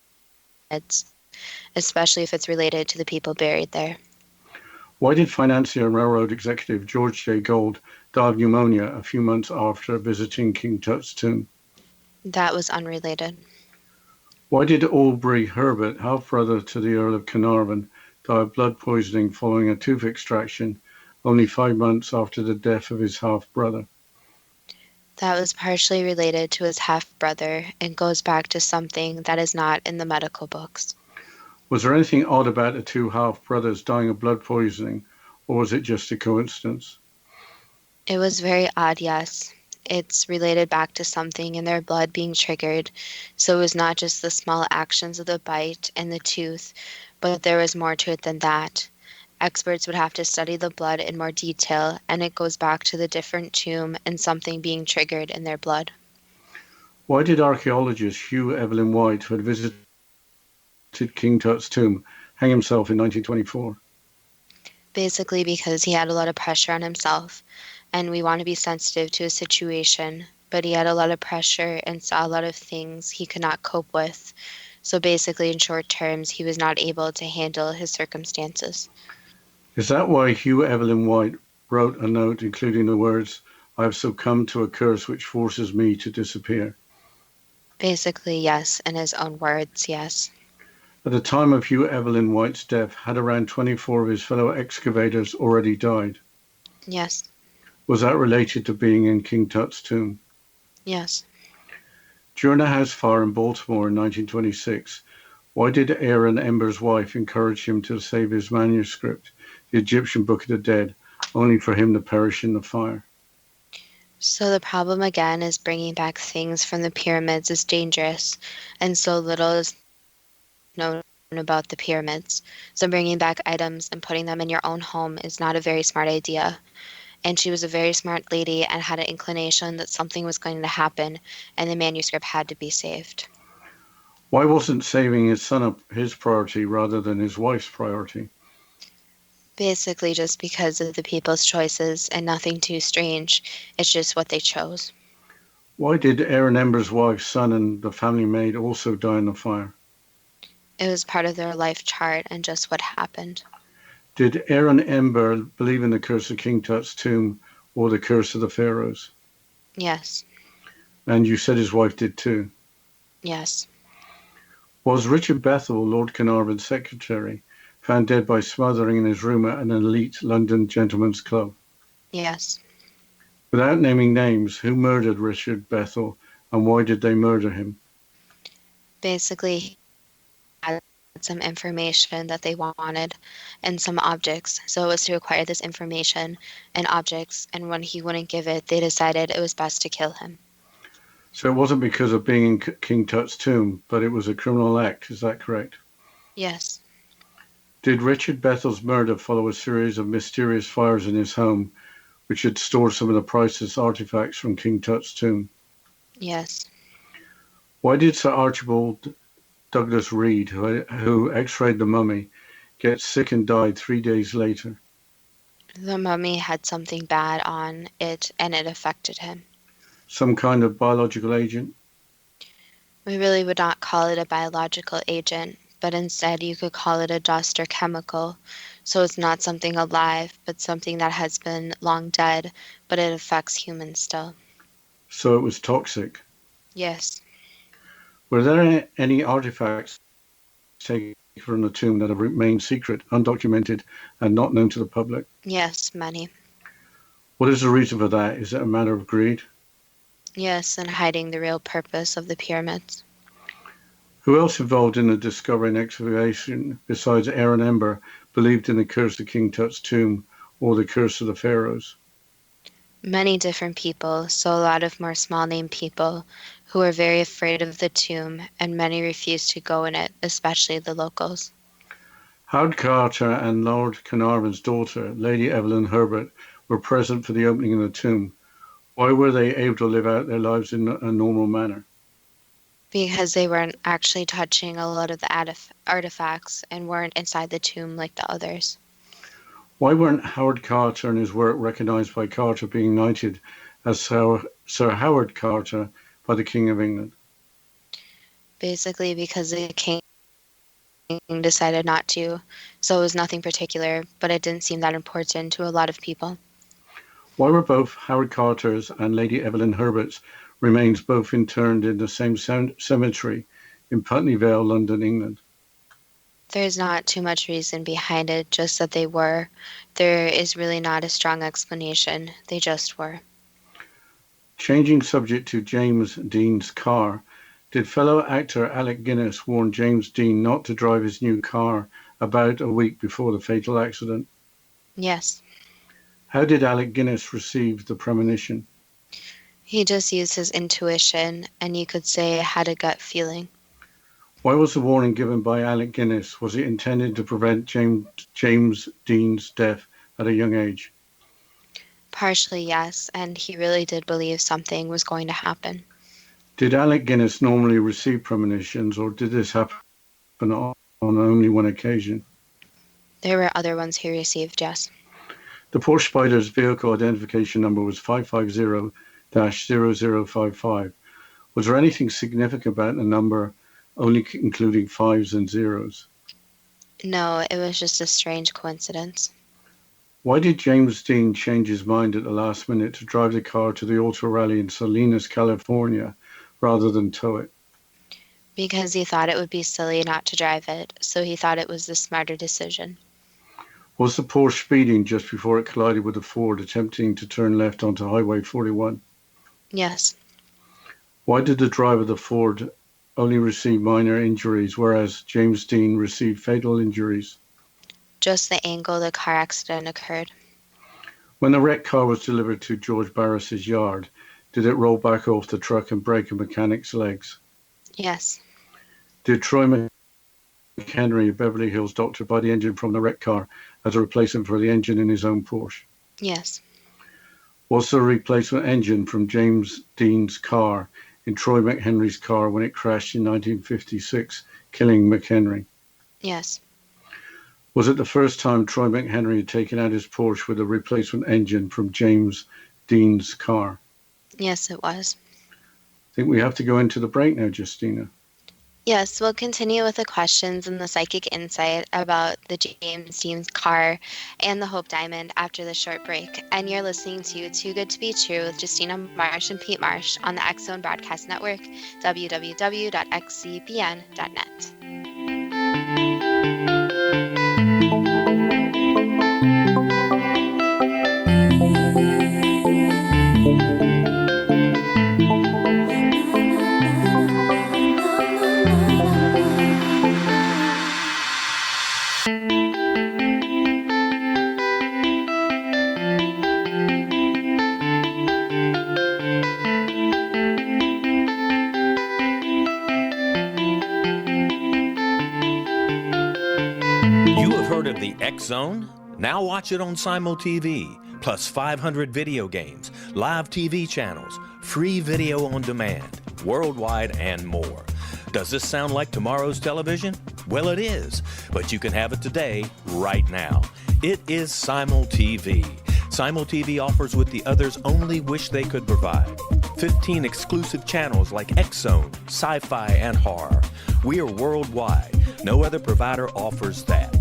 [SPEAKER 1] especially if it's related to the people buried there.
[SPEAKER 2] Why did financier and railroad executive George J. Gould die of pneumonia a few months after visiting King Tut's tomb?
[SPEAKER 1] That was unrelated.
[SPEAKER 2] Why did Aubrey Herbert, half-brother to the Earl of Carnarvon, die of blood poisoning following a tooth extraction only 5 months after the death of his half-brother?
[SPEAKER 1] That was partially related to his half-brother and goes back to something that is not in the medical books.
[SPEAKER 2] Was there anything odd about the two half-brothers dying of blood poisoning, or was it just a coincidence?
[SPEAKER 1] It was very odd, yes. It's related back to something in their blood being triggered, so it was not just the small actions of the bite and the tooth, but there was more to it than that. Experts would have to study the blood in more detail, and it goes back to the different tomb and something being triggered in their blood.
[SPEAKER 2] Why did archaeologist Hugh Evelyn White, who had visited King Tut's tomb, hang himself in 1924?
[SPEAKER 1] Basically, because he had a lot of pressure on himself, and we want to be sensitive to his situation, but he had a lot of pressure and saw a lot of things he could not cope with. So basically, in short terms, he was not able to handle his circumstances.
[SPEAKER 2] Is that why Hugh Evelyn White wrote a note including the words, "I have succumbed to a curse which forces me to disappear"?
[SPEAKER 1] Basically, yes, in his own words, yes.
[SPEAKER 2] At the time of Hugh Evelyn White's death, had around 24 of his fellow excavators already died?
[SPEAKER 1] Yes,
[SPEAKER 2] Was that related to being in King Tut's tomb?
[SPEAKER 1] yes.
[SPEAKER 2] During a house fire in Baltimore in 1926, why did Aaron Ember's wife encourage him to save his manuscript, the Egyptian Book of the Dead, only for him to perish in the fire?
[SPEAKER 1] So the problem again is bringing back things from the pyramids is dangerous, and so little is known about the pyramids. So bringing back items and putting them in your own home is not a very smart idea. And she was a very smart lady and had an inclination that something was going to happen, and the manuscript had to be saved.
[SPEAKER 2] Why wasn't saving his son his priority rather than his wife's priority?
[SPEAKER 1] Basically, just because of the people's choices and nothing too strange. It's just what they chose.
[SPEAKER 2] Why did Aaron Ember's wife, son, and the family maid also die in the fire?
[SPEAKER 1] It was part of their life chart and just what happened.
[SPEAKER 2] Did Aaron Ember believe in the curse of King Tut's tomb or the curse of the pharaohs?
[SPEAKER 1] Yes,
[SPEAKER 2] And you said his wife did too.
[SPEAKER 1] yes,
[SPEAKER 2] Was Richard Bethel, Lord Carnarvon's secretary, found dead by smothering in his room at an elite London gentlemen's club?
[SPEAKER 1] yes.
[SPEAKER 2] Without naming names, who murdered Richard Bethel and why did they murder him?
[SPEAKER 1] Basically, he had some information that they wanted and some objects. So it was to acquire this information and objects, and when he wouldn't give it, they decided it was best to kill him.
[SPEAKER 2] So it wasn't because of being in King Tut's tomb, but it was a criminal act, is that correct?
[SPEAKER 1] Yes,
[SPEAKER 2] Did Richard Bethel's murder follow a series of mysterious fires in his home, which had stored some of the priceless artifacts from King Tut's tomb?
[SPEAKER 1] yes.
[SPEAKER 2] Why did Sir Archibald Douglas Reed, who x-rayed the mummy, get sick and died 3 days later?
[SPEAKER 1] The mummy had something bad on it and it affected him.
[SPEAKER 2] Some kind of biological agent?
[SPEAKER 1] We really would not call it a biological agent, but instead you could call it a dust or chemical. So it's not something alive, but something that has been long dead, but it affects humans still.
[SPEAKER 2] So it was toxic.
[SPEAKER 1] Yes,
[SPEAKER 2] Were there any artifacts taken from the tomb that have remained secret, undocumented, and not known to the public?
[SPEAKER 1] yes, many.
[SPEAKER 2] What is the reason for that? Is it a matter of greed?
[SPEAKER 1] Yes, and hiding the real purpose of the pyramids.
[SPEAKER 2] Who else involved in the discovery and excavation besides Aaron Ember believed in the curse of King Tut's tomb or the curse of the pharaohs?
[SPEAKER 1] Many different people, so a lot of more small name people who were very afraid of the tomb, and many refused to go in it, especially the locals.
[SPEAKER 2] Howard Carter and Lord Carnarvon's daughter, Lady Evelyn Herbert, were present for the opening of the tomb. Why were they able to live out their lives in a normal manner?
[SPEAKER 1] Because they weren't actually touching a lot of the artifacts and weren't inside the tomb like the others.
[SPEAKER 2] Why weren't Howard Carter and his work recognized by Carter being knighted as Sir Howard Carter by the King of England?
[SPEAKER 1] Basically because the king decided not to, so it was nothing particular, but it didn't seem that important to a lot of people.
[SPEAKER 2] Why were both Howard Carter's and Lady Evelyn Herbert's remains both interred in the same cemetery in Putney Vale, London, England?
[SPEAKER 1] There's not too much reason behind it, just that they were. There is really not a strong explanation. They just were.
[SPEAKER 2] Changing subject to James Dean's car, did fellow actor Alec Guinness warn James Dean not to drive his new car about a week before the fatal accident?
[SPEAKER 1] Yes.
[SPEAKER 2] How did Alec Guinness receive the premonition?
[SPEAKER 1] He just used his intuition, and you could say had a gut feeling.
[SPEAKER 2] Why was the warning given by Alec Guinness? Was it intended to prevent James Dean's death at a young age?
[SPEAKER 1] Partially, yes, and he really did believe something was going to happen.
[SPEAKER 2] Did Alec Guinness normally receive premonitions, or did this happen on only one occasion?
[SPEAKER 1] There were other ones he received, yes.
[SPEAKER 2] The Porsche Spider's vehicle identification number was 550-0055. Was there anything significant about the number only including fives and zeros?
[SPEAKER 1] No, it was just a strange coincidence.
[SPEAKER 2] Why did James Dean change his mind at the last minute to drive the car to the auto rally in Salinas, California, rather than tow it?
[SPEAKER 1] Because he thought it would be silly not to drive it, so he thought it was the smarter decision.
[SPEAKER 2] Was the Porsche speeding just before it collided with a Ford attempting to turn left onto Highway 41?
[SPEAKER 1] Yes.
[SPEAKER 2] Why did the driver of the Ford only receive minor injuries, whereas James Dean received fatal injuries?
[SPEAKER 1] Just the angle the car accident occurred.
[SPEAKER 2] When the wrecked car was delivered to George Barris's yard, did it roll back off the truck and break a mechanic's legs?
[SPEAKER 1] Yes.
[SPEAKER 2] Did Troy McHenry of Beverly Hills doctor buy the engine from the wrecked car as a replacement for the engine in his own Porsche?
[SPEAKER 1] Yes.
[SPEAKER 2] Was there a replacement engine from James Dean's car in Troy McHenry's car when it crashed in 1956, killing McHenry?
[SPEAKER 1] Yes.
[SPEAKER 2] Was it the first time Troy McHenry had taken out his Porsche with a replacement engine from James Dean's car?
[SPEAKER 1] Yes, it was.
[SPEAKER 2] I think we have to go into the break now, Justina.
[SPEAKER 1] Yes, we'll continue with the questions and the psychic insight about the James Dean's car and the Hope Diamond after the short break. And you're listening to Too Good to Be True with Justina Marsh and Pete Marsh on the X Zone Broadcast Network, www.xzbn.net.
[SPEAKER 4] The X Zone? Now watch it on Simul TV, plus 500 video games, live TV channels, free video on demand, worldwide, and more. Does this sound like tomorrow's television? Well, it is, but you can have it today, right now. It is Simul TV. Simul TV offers what the others only wish they could provide. 15 exclusive channels like X Zone, sci-fi, and horror. We are worldwide. No other provider offers that.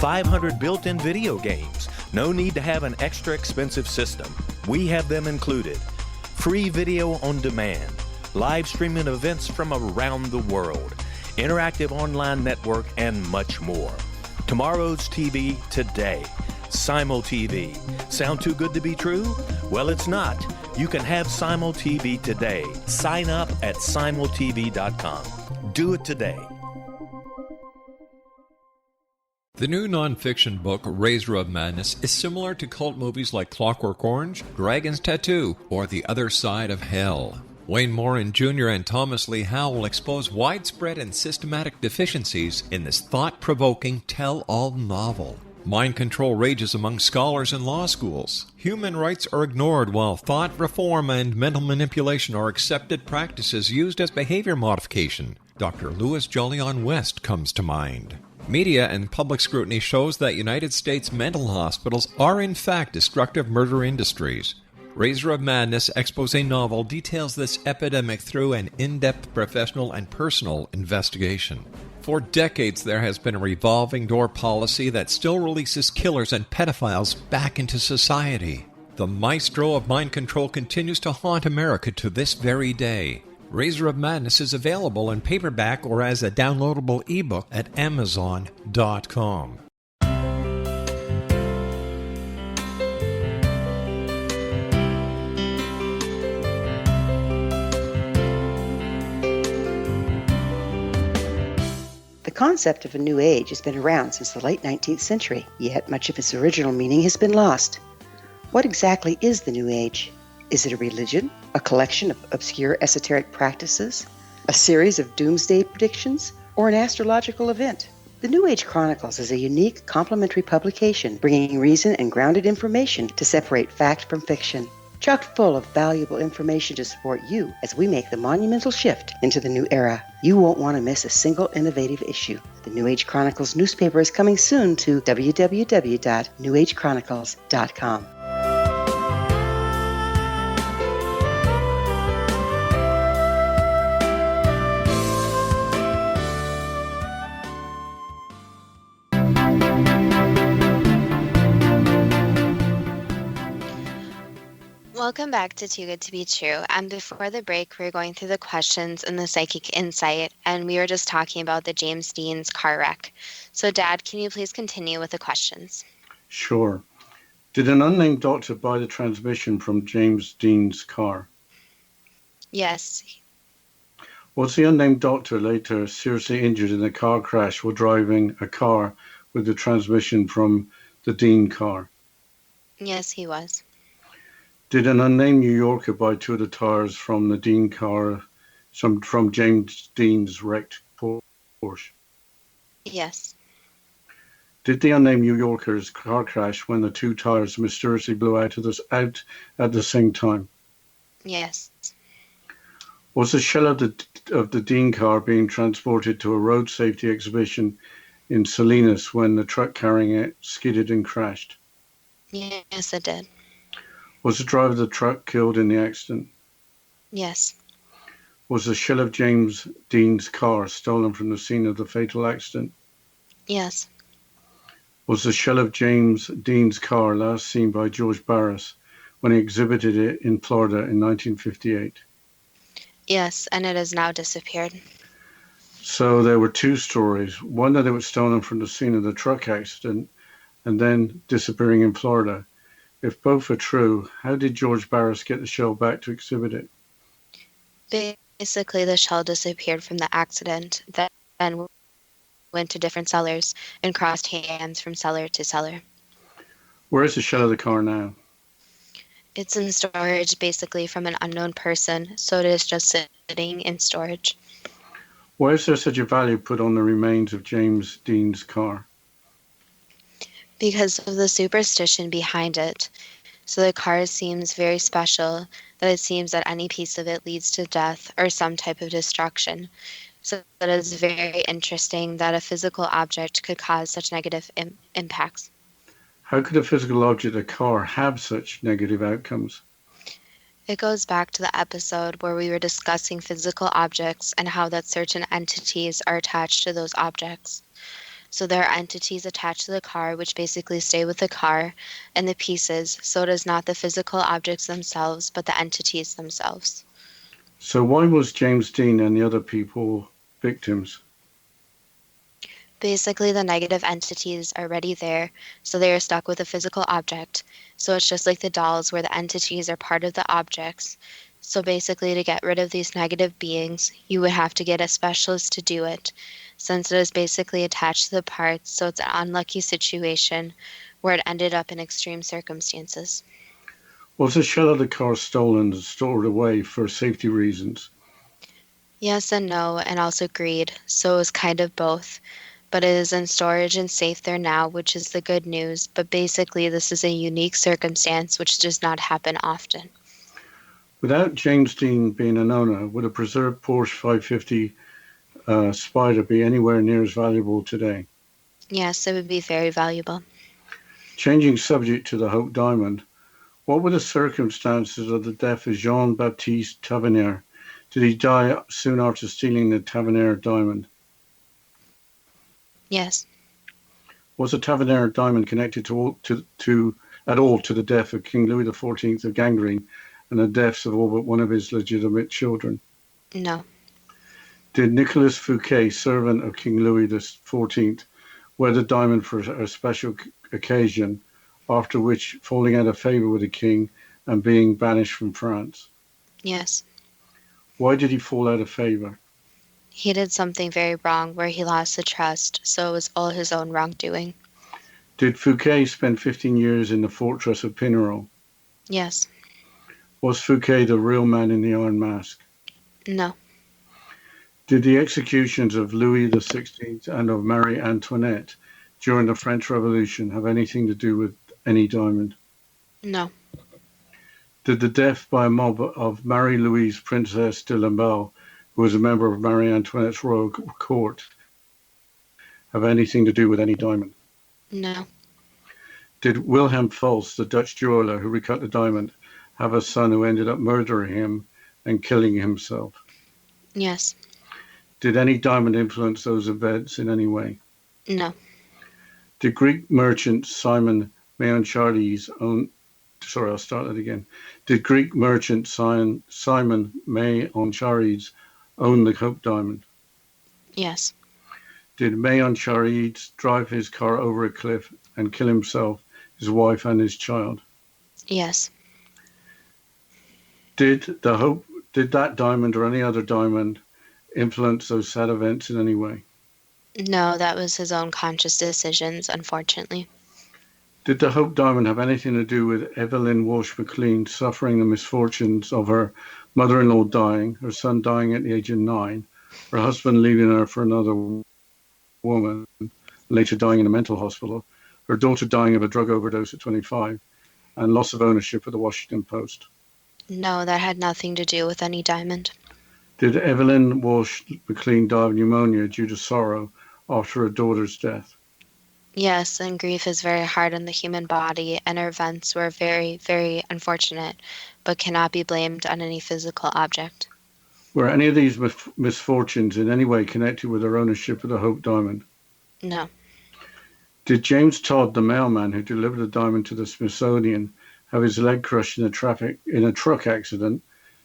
[SPEAKER 4] 500 built-in video games. No need to have an extra expensive system. We have them included. Free video on demand. Live streaming events from around the world. Interactive online network, and much more. Tomorrow's TV today. Simul TV. Sound too good to be true? Well, it's not. You can have Simul TV today. Sign up at simultv.com. Do it today.
[SPEAKER 3] The new nonfiction book, Razor of Madness, is similar to cult movies like Clockwork Orange, Dragon's Tattoo, or The Other Side of Hell. Wayne Morin Jr. and Thomas Lee Howell expose widespread and systematic deficiencies in this thought-provoking tell-all novel. Mind control rages among scholars in law schools. Human rights are ignored while thought reform and mental manipulation are accepted practices used as behavior modification. Dr. Louis Jolyon West comes to mind. Media and public scrutiny shows that United States mental hospitals are in fact destructive murder industries. Razor of Madness expose novel details this epidemic through an in-depth professional and personal investigation. For decades there has been a revolving door policy that still releases killers and pedophiles back into society. The maestro of mind control continues to haunt America to this very day. Razor of Madness is available in paperback or as a downloadable ebook at Amazon.com.
[SPEAKER 5] The concept of a new age has been around since the late 19th century, yet much of its original meaning has been lost. What exactly is the new age? Is it a religion, a collection of obscure esoteric practices, a series of doomsday predictions, or an astrological event. The New Age Chronicles is a unique, complementary publication bringing reason and grounded information to separate fact from fiction. Chock full of valuable information to support you as we make the monumental shift into the new era. You won't want to miss a single innovative issue. The New Age Chronicles newspaper is coming soon to www.newagechronicles.com.
[SPEAKER 1] Welcome back to Too Good to Be True. And before the break, we were going through the questions in the Psychic Insight, and we were just talking about the James Dean's car wreck. So, Dad, can you please continue with the questions?
[SPEAKER 2] Sure. Did an unnamed doctor buy the transmission from James Dean's car?
[SPEAKER 1] Yes.
[SPEAKER 2] Was the unnamed doctor later seriously injured in a car crash while driving a car with the transmission from the Dean car?
[SPEAKER 1] Yes, he was.
[SPEAKER 2] Did an unnamed New Yorker buy two of the tires from the Dean car, from James Dean's wrecked Porsche?
[SPEAKER 1] Yes.
[SPEAKER 2] Did the unnamed New Yorker's car crash when the two tires mysteriously blew out at the same time?
[SPEAKER 1] Yes.
[SPEAKER 2] Was the shell of the Dean car being transported to a road safety exhibition in Salinas when the truck carrying it skidded and crashed?
[SPEAKER 1] Yes, it did.
[SPEAKER 2] Was the driver of the truck killed in the accident?
[SPEAKER 1] Yes.
[SPEAKER 2] Was the shell of James Dean's car stolen from the scene of the fatal accident?
[SPEAKER 1] Yes.
[SPEAKER 2] Was the shell of James Dean's car last seen by George Barris when he exhibited it in Florida in 1958?
[SPEAKER 1] Yes, and it has now disappeared.
[SPEAKER 2] So there were two stories. One that it was stolen from the scene of the truck accident and then disappearing in Florida. If both are true, how did George Barris get the shell back to exhibit it?
[SPEAKER 1] Basically, the shell disappeared from the accident, then went to different sellers and crossed hands from seller to seller.
[SPEAKER 2] Where is the shell of the car now?
[SPEAKER 1] It's in storage, basically from an unknown person, so it is just sitting in storage.
[SPEAKER 2] Why is there such a value put on the remains of James Dean's car?
[SPEAKER 1] Because of the superstition behind it. So the car seems very special, that it seems that any piece of it leads to death or some type of destruction. So that is very interesting that a physical object could cause such negative impacts.
[SPEAKER 2] How could a physical object, a car, have such negative outcomes?
[SPEAKER 1] It goes back to the episode where we were discussing physical objects and how that certain entities are attached to those objects. So there are entities attached to the car which basically stay with the car and the pieces, so it is not the physical objects themselves, but the entities themselves.
[SPEAKER 2] So why was James Dean and the other people victims?
[SPEAKER 1] Basically, the negative entities are already there, so they are stuck with a physical object. So it's just like the dolls where the entities are part of the objects. So basically, to get rid of these negative beings, you would have to get a specialist to do it, since it is basically attached to the parts, so it's an unlucky situation where it ended up in extreme circumstances.
[SPEAKER 2] Was the shell of the car stolen and stored away for safety reasons?
[SPEAKER 1] Yes and no, and also greed, so it was kind of both. But it is in storage and safe there now, which is the good news. But basically, this is a unique circumstance which does not happen often.
[SPEAKER 2] Without James Dean being an owner, would a preserved Porsche 550 Spider be anywhere near as valuable today?
[SPEAKER 1] Yes, it would be very valuable.
[SPEAKER 2] Changing subject to the Hope Diamond, what were the circumstances of the death of Jean-Baptiste Tavernier? Did he die soon after stealing the Tavernier diamond?
[SPEAKER 1] Yes.
[SPEAKER 2] Was the Tavernier diamond connected at all to the death of King Louis XIV of gangrene and the deaths of all but one of his legitimate children?
[SPEAKER 1] No.
[SPEAKER 2] Did Nicolas Fouquet, servant of King Louis XIV, wear the diamond for a special occasion, after which falling out of favor with the king and being banished from France?
[SPEAKER 1] Yes.
[SPEAKER 2] Why did he fall out of favor?
[SPEAKER 1] He did something very wrong where he lost the trust, so it was all his own wrongdoing.
[SPEAKER 2] Did Fouquet spend 15 years in the fortress of Pignerol?
[SPEAKER 1] Yes.
[SPEAKER 2] Was Fouquet the real man in the Iron Mask?
[SPEAKER 1] No.
[SPEAKER 2] Did the executions of Louis XVI and of Marie Antoinette during the French Revolution have anything to do with any diamond?
[SPEAKER 1] No.
[SPEAKER 2] Did the death by a mob of Marie-Louise, Princess de Lamballe, who was a member of Marie Antoinette's royal court, have anything to do with any diamond?
[SPEAKER 1] No.
[SPEAKER 2] Did Wilhelm Fals, the Dutch jeweler who recut the diamond, have a son who ended up murdering him and killing himself?
[SPEAKER 1] Yes.
[SPEAKER 2] Did any diamond influence those events in any way?
[SPEAKER 1] No.
[SPEAKER 2] Did Greek merchant Simon Mayon-Charles own... Sorry, I'll start that again. Did Greek merchant Simon Mayon-Charles own the Hope Diamond?
[SPEAKER 1] Yes.
[SPEAKER 2] Did Mayon-Charles drive his car over a cliff and kill himself, his wife, and his child?
[SPEAKER 1] Yes.
[SPEAKER 2] Did that diamond or any other diamond influence those sad events in any way?
[SPEAKER 1] No, that was his own conscious decisions, unfortunately.
[SPEAKER 2] Did the Hope Diamond have anything to do with Evelyn Walsh McLean suffering the misfortunes of her mother-in-law dying, her son dying at the age of 9, her husband leaving her for another woman, later dying in a mental hospital, her daughter dying of a drug overdose at 25, and loss of ownership of the Washington Post?
[SPEAKER 1] No, that had nothing to do with any diamond.
[SPEAKER 2] Did Evelyn Walsh McLean die of pneumonia due to sorrow after her daughter's death?
[SPEAKER 1] Yes, and grief is very hard on the human body, and her events were very, very unfortunate, but cannot be blamed on any physical object.
[SPEAKER 2] Were any of these misfortunes in any way connected with her ownership of the Hope Diamond?
[SPEAKER 1] No.
[SPEAKER 2] Did James Todd, the mailman who delivered the diamond to the Smithsonian, have his leg crushed in a truck accident,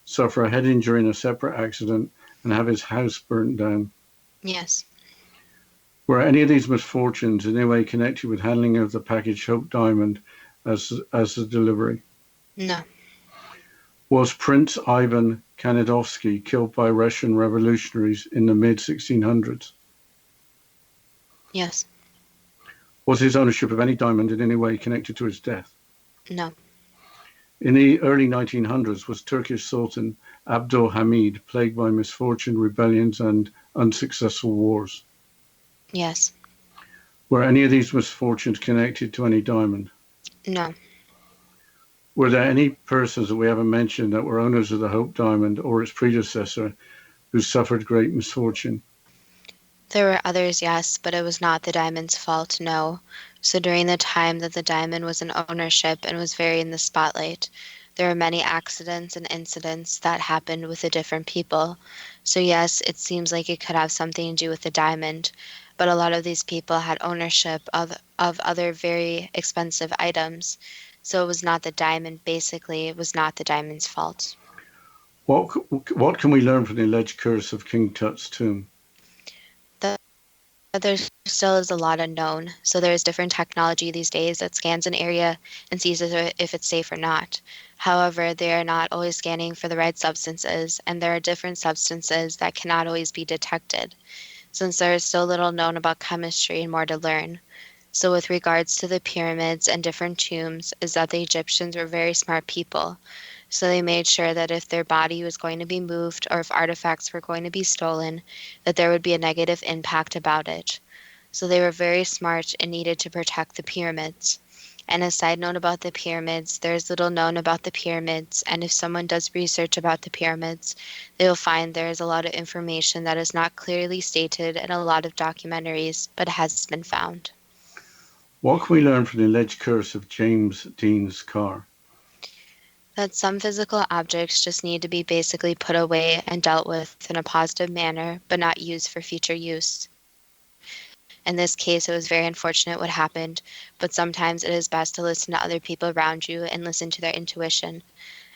[SPEAKER 2] suffer a head injury in a separate accident, and have his house burnt down?
[SPEAKER 1] Yes.
[SPEAKER 2] Were any of these misfortunes in any way connected with handling of the package Hope Diamond as the delivery?
[SPEAKER 1] No.
[SPEAKER 2] Was Prince Ivan Kanedovsky killed by Russian revolutionaries in the mid-1600s?
[SPEAKER 1] Yes.
[SPEAKER 2] Was his ownership of any diamond in any way connected to his death?
[SPEAKER 1] No.
[SPEAKER 2] In the early 1900s, was Turkish Sultan Abdul Hamid plagued by misfortune, rebellions, and unsuccessful wars?
[SPEAKER 1] Yes.
[SPEAKER 2] Were any of these misfortunes connected to any diamond?
[SPEAKER 1] No.
[SPEAKER 2] Were there any persons that we haven't mentioned that were owners of the Hope Diamond or its predecessor who suffered great misfortune?
[SPEAKER 1] There were others, yes, but it was not the diamond's fault, no. So during the time that the diamond was in ownership and was very in the spotlight, there were many accidents and incidents that happened with the different people. So yes, it seems like it could have something to do with the diamond, but a lot of these people had ownership of other very expensive items. So it was not the diamond, basically, it was not the diamond's fault.
[SPEAKER 2] What can we learn from the alleged curse of King Tut's tomb?
[SPEAKER 1] There still is a lot unknown. So there is different technology these days that scans an area and sees if it's safe or not. However, they are not always scanning for the right substances, and there are different substances that cannot always be detected, since there is so little known about chemistry and more to learn. So with regards to the pyramids and different tombs, is that the Egyptians were very smart people. So they made sure that if their body was going to be moved or if artifacts were going to be stolen, that there would be a negative impact about it. So they were very smart and needed to protect the pyramids. And a side note about the pyramids, there's little known about the pyramids, and if someone does research about the pyramids, they will find there is a lot of information that is not clearly stated in a lot of documentaries, but has been found.
[SPEAKER 2] What can we learn from the alleged curse of James Dean's car?
[SPEAKER 1] That some physical objects just need to be basically put away and dealt with in a positive manner, but not used for future use. In this case, it was very unfortunate what happened, but sometimes it is best to listen to other people around you and listen to their intuition.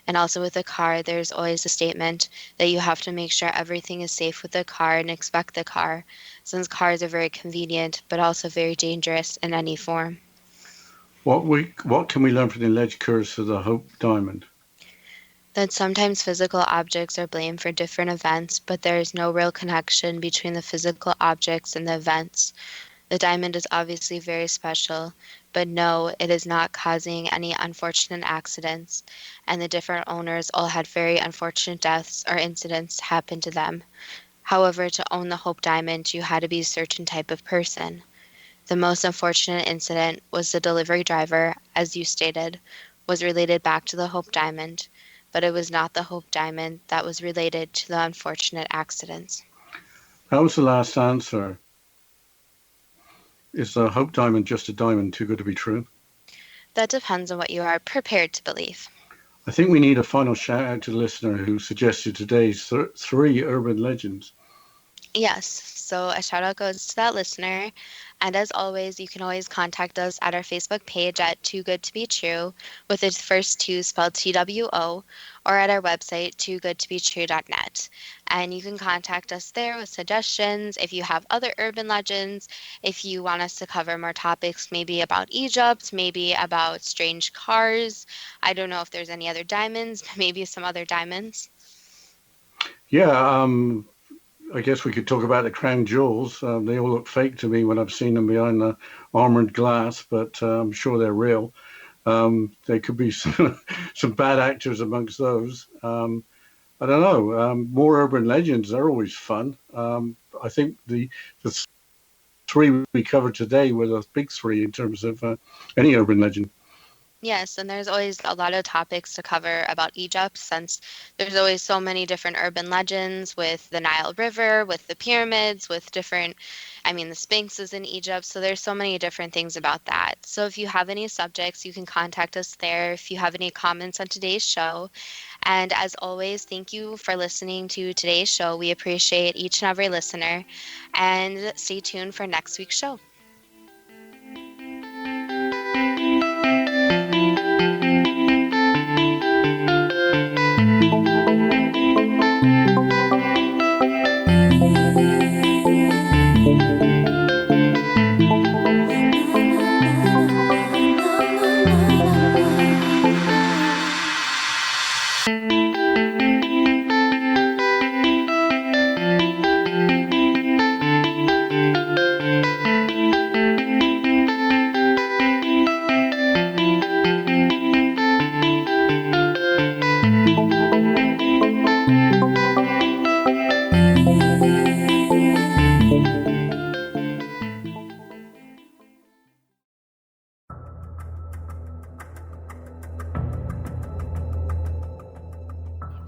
[SPEAKER 1] And also with a car, there's always a statement that you have to make sure everything is safe with the car and inspect the car, since cars are very convenient, but also very dangerous in any form.
[SPEAKER 2] What can we learn from the alleged curse of the Hope Diamond?
[SPEAKER 1] That sometimes physical objects are blamed for different events, but there is no real connection between the physical objects and the events. The diamond is obviously very special, but no, it is not causing any unfortunate accidents, and the different owners all had very unfortunate deaths or incidents happen to them. However, to own the Hope Diamond, you had to be a certain type of person. The most unfortunate incident was the delivery driver, as you stated, was related back to the Hope Diamond, but it was not the Hope Diamond that was related to the unfortunate accidents.
[SPEAKER 2] That was the last answer. Is the Hope Diamond just a diamond too good to be true?
[SPEAKER 1] That depends on what you are prepared to believe.
[SPEAKER 2] I think we need a final shout out to the listener who suggested today's three urban legends.
[SPEAKER 1] Yes, so a shout out goes to that listener. And as always, you can always contact us at our Facebook page at Too Good to Be True, with the first two spelled TWO, or at our website, toogoodtobetrue.net. And you can contact us there with suggestions if you have other urban legends, if you want us to cover more topics, maybe about Egypt, maybe about strange cars. I don't know if there's any other diamonds, maybe some other diamonds.
[SPEAKER 2] Yeah, I guess we could talk about the crown jewels. They all look fake to me when I've seen them behind the armored glass, but I'm sure they're real. There could be some bad actors amongst those. I don't know. More urban legends, they're always fun. I think the three we covered today were the big three in terms of any urban legend.
[SPEAKER 1] Yes, and there's always a lot of topics to cover about Egypt, since there's always so many different urban legends with the Nile River, with the pyramids, with the Sphinx is in Egypt. So there's so many different things about that. So if you have any subjects, you can contact us there if you have any comments on today's show. And as always, thank you for listening to today's show. We appreciate each and every listener. And stay tuned for next week's show.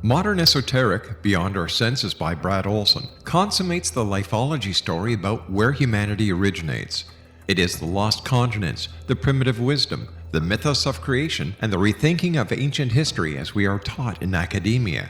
[SPEAKER 3] Modern Esoteric, Beyond Our Senses by Brad Olson, consummates the lifeology story about where humanity originates. It is the lost continents, the primitive wisdom, the mythos of creation, and the rethinking of ancient history as we are taught in academia.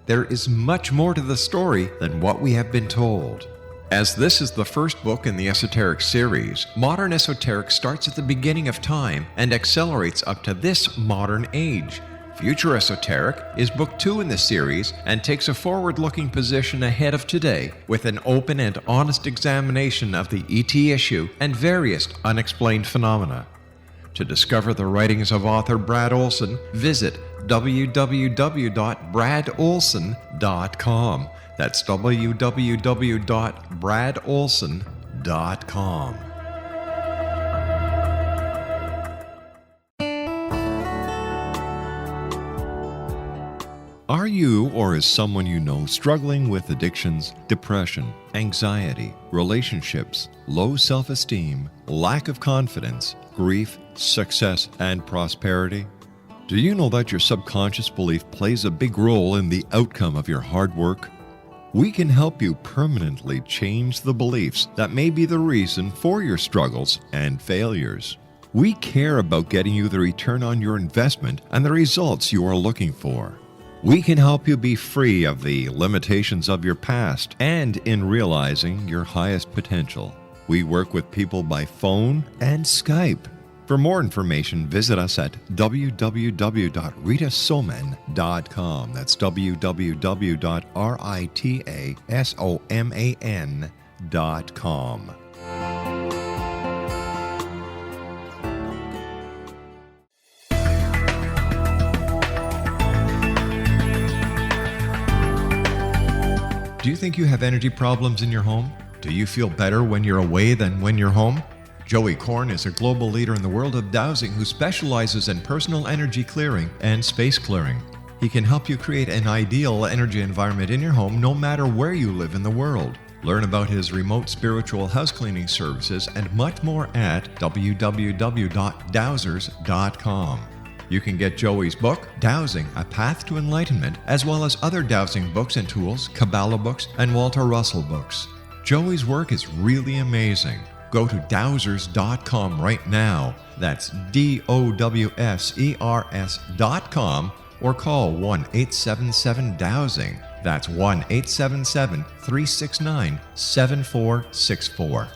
[SPEAKER 3] There is much more to the story than what we have been told. As this is the first book in the Esoteric series, Modern Esoteric starts at the beginning of time and accelerates up to this modern age. Future Esoteric is book 2 in the series and takes a forward-looking position ahead of today with an open and honest examination of the ET issue and various unexplained phenomena. To discover the writings of author Brad Olson, visit www.bradolson.com. That's www.bradolson.com. Are you or is someone you know struggling with addictions, depression, anxiety, relationships, low self-esteem, lack of confidence, grief, success, and prosperity? Do you know that your subconscious belief plays a big role in the outcome of your hard work? We can help you permanently change the beliefs that may be the reason for your struggles and failures. We care about getting you the return on your investment and the results you are looking for. We can help you be free of the limitations of your past and in realizing your highest potential. We work with people by phone and Skype. For more information, visit us at www.ritasoman.com. That's www.ritasoman.com. Do you think you have energy problems in your home? Do you feel better when you're away than when you're home? Joey Korn is a global leader in the world of dowsing who specializes in personal energy clearing and space clearing. He can help you create an ideal energy environment in your home no matter where you live in the world. Learn about his remote spiritual house cleaning services and much more at www.dowsers.com. You can get Joey's book, Dowsing, A Path to Enlightenment, as well as other dowsing books and tools, Kabbalah books, and Walter Russell books. Joey's work is really amazing. Go to dowsers.com right now. That's DOWSERS.com or call 1-877-DOWSING. That's 1-877-369-7464.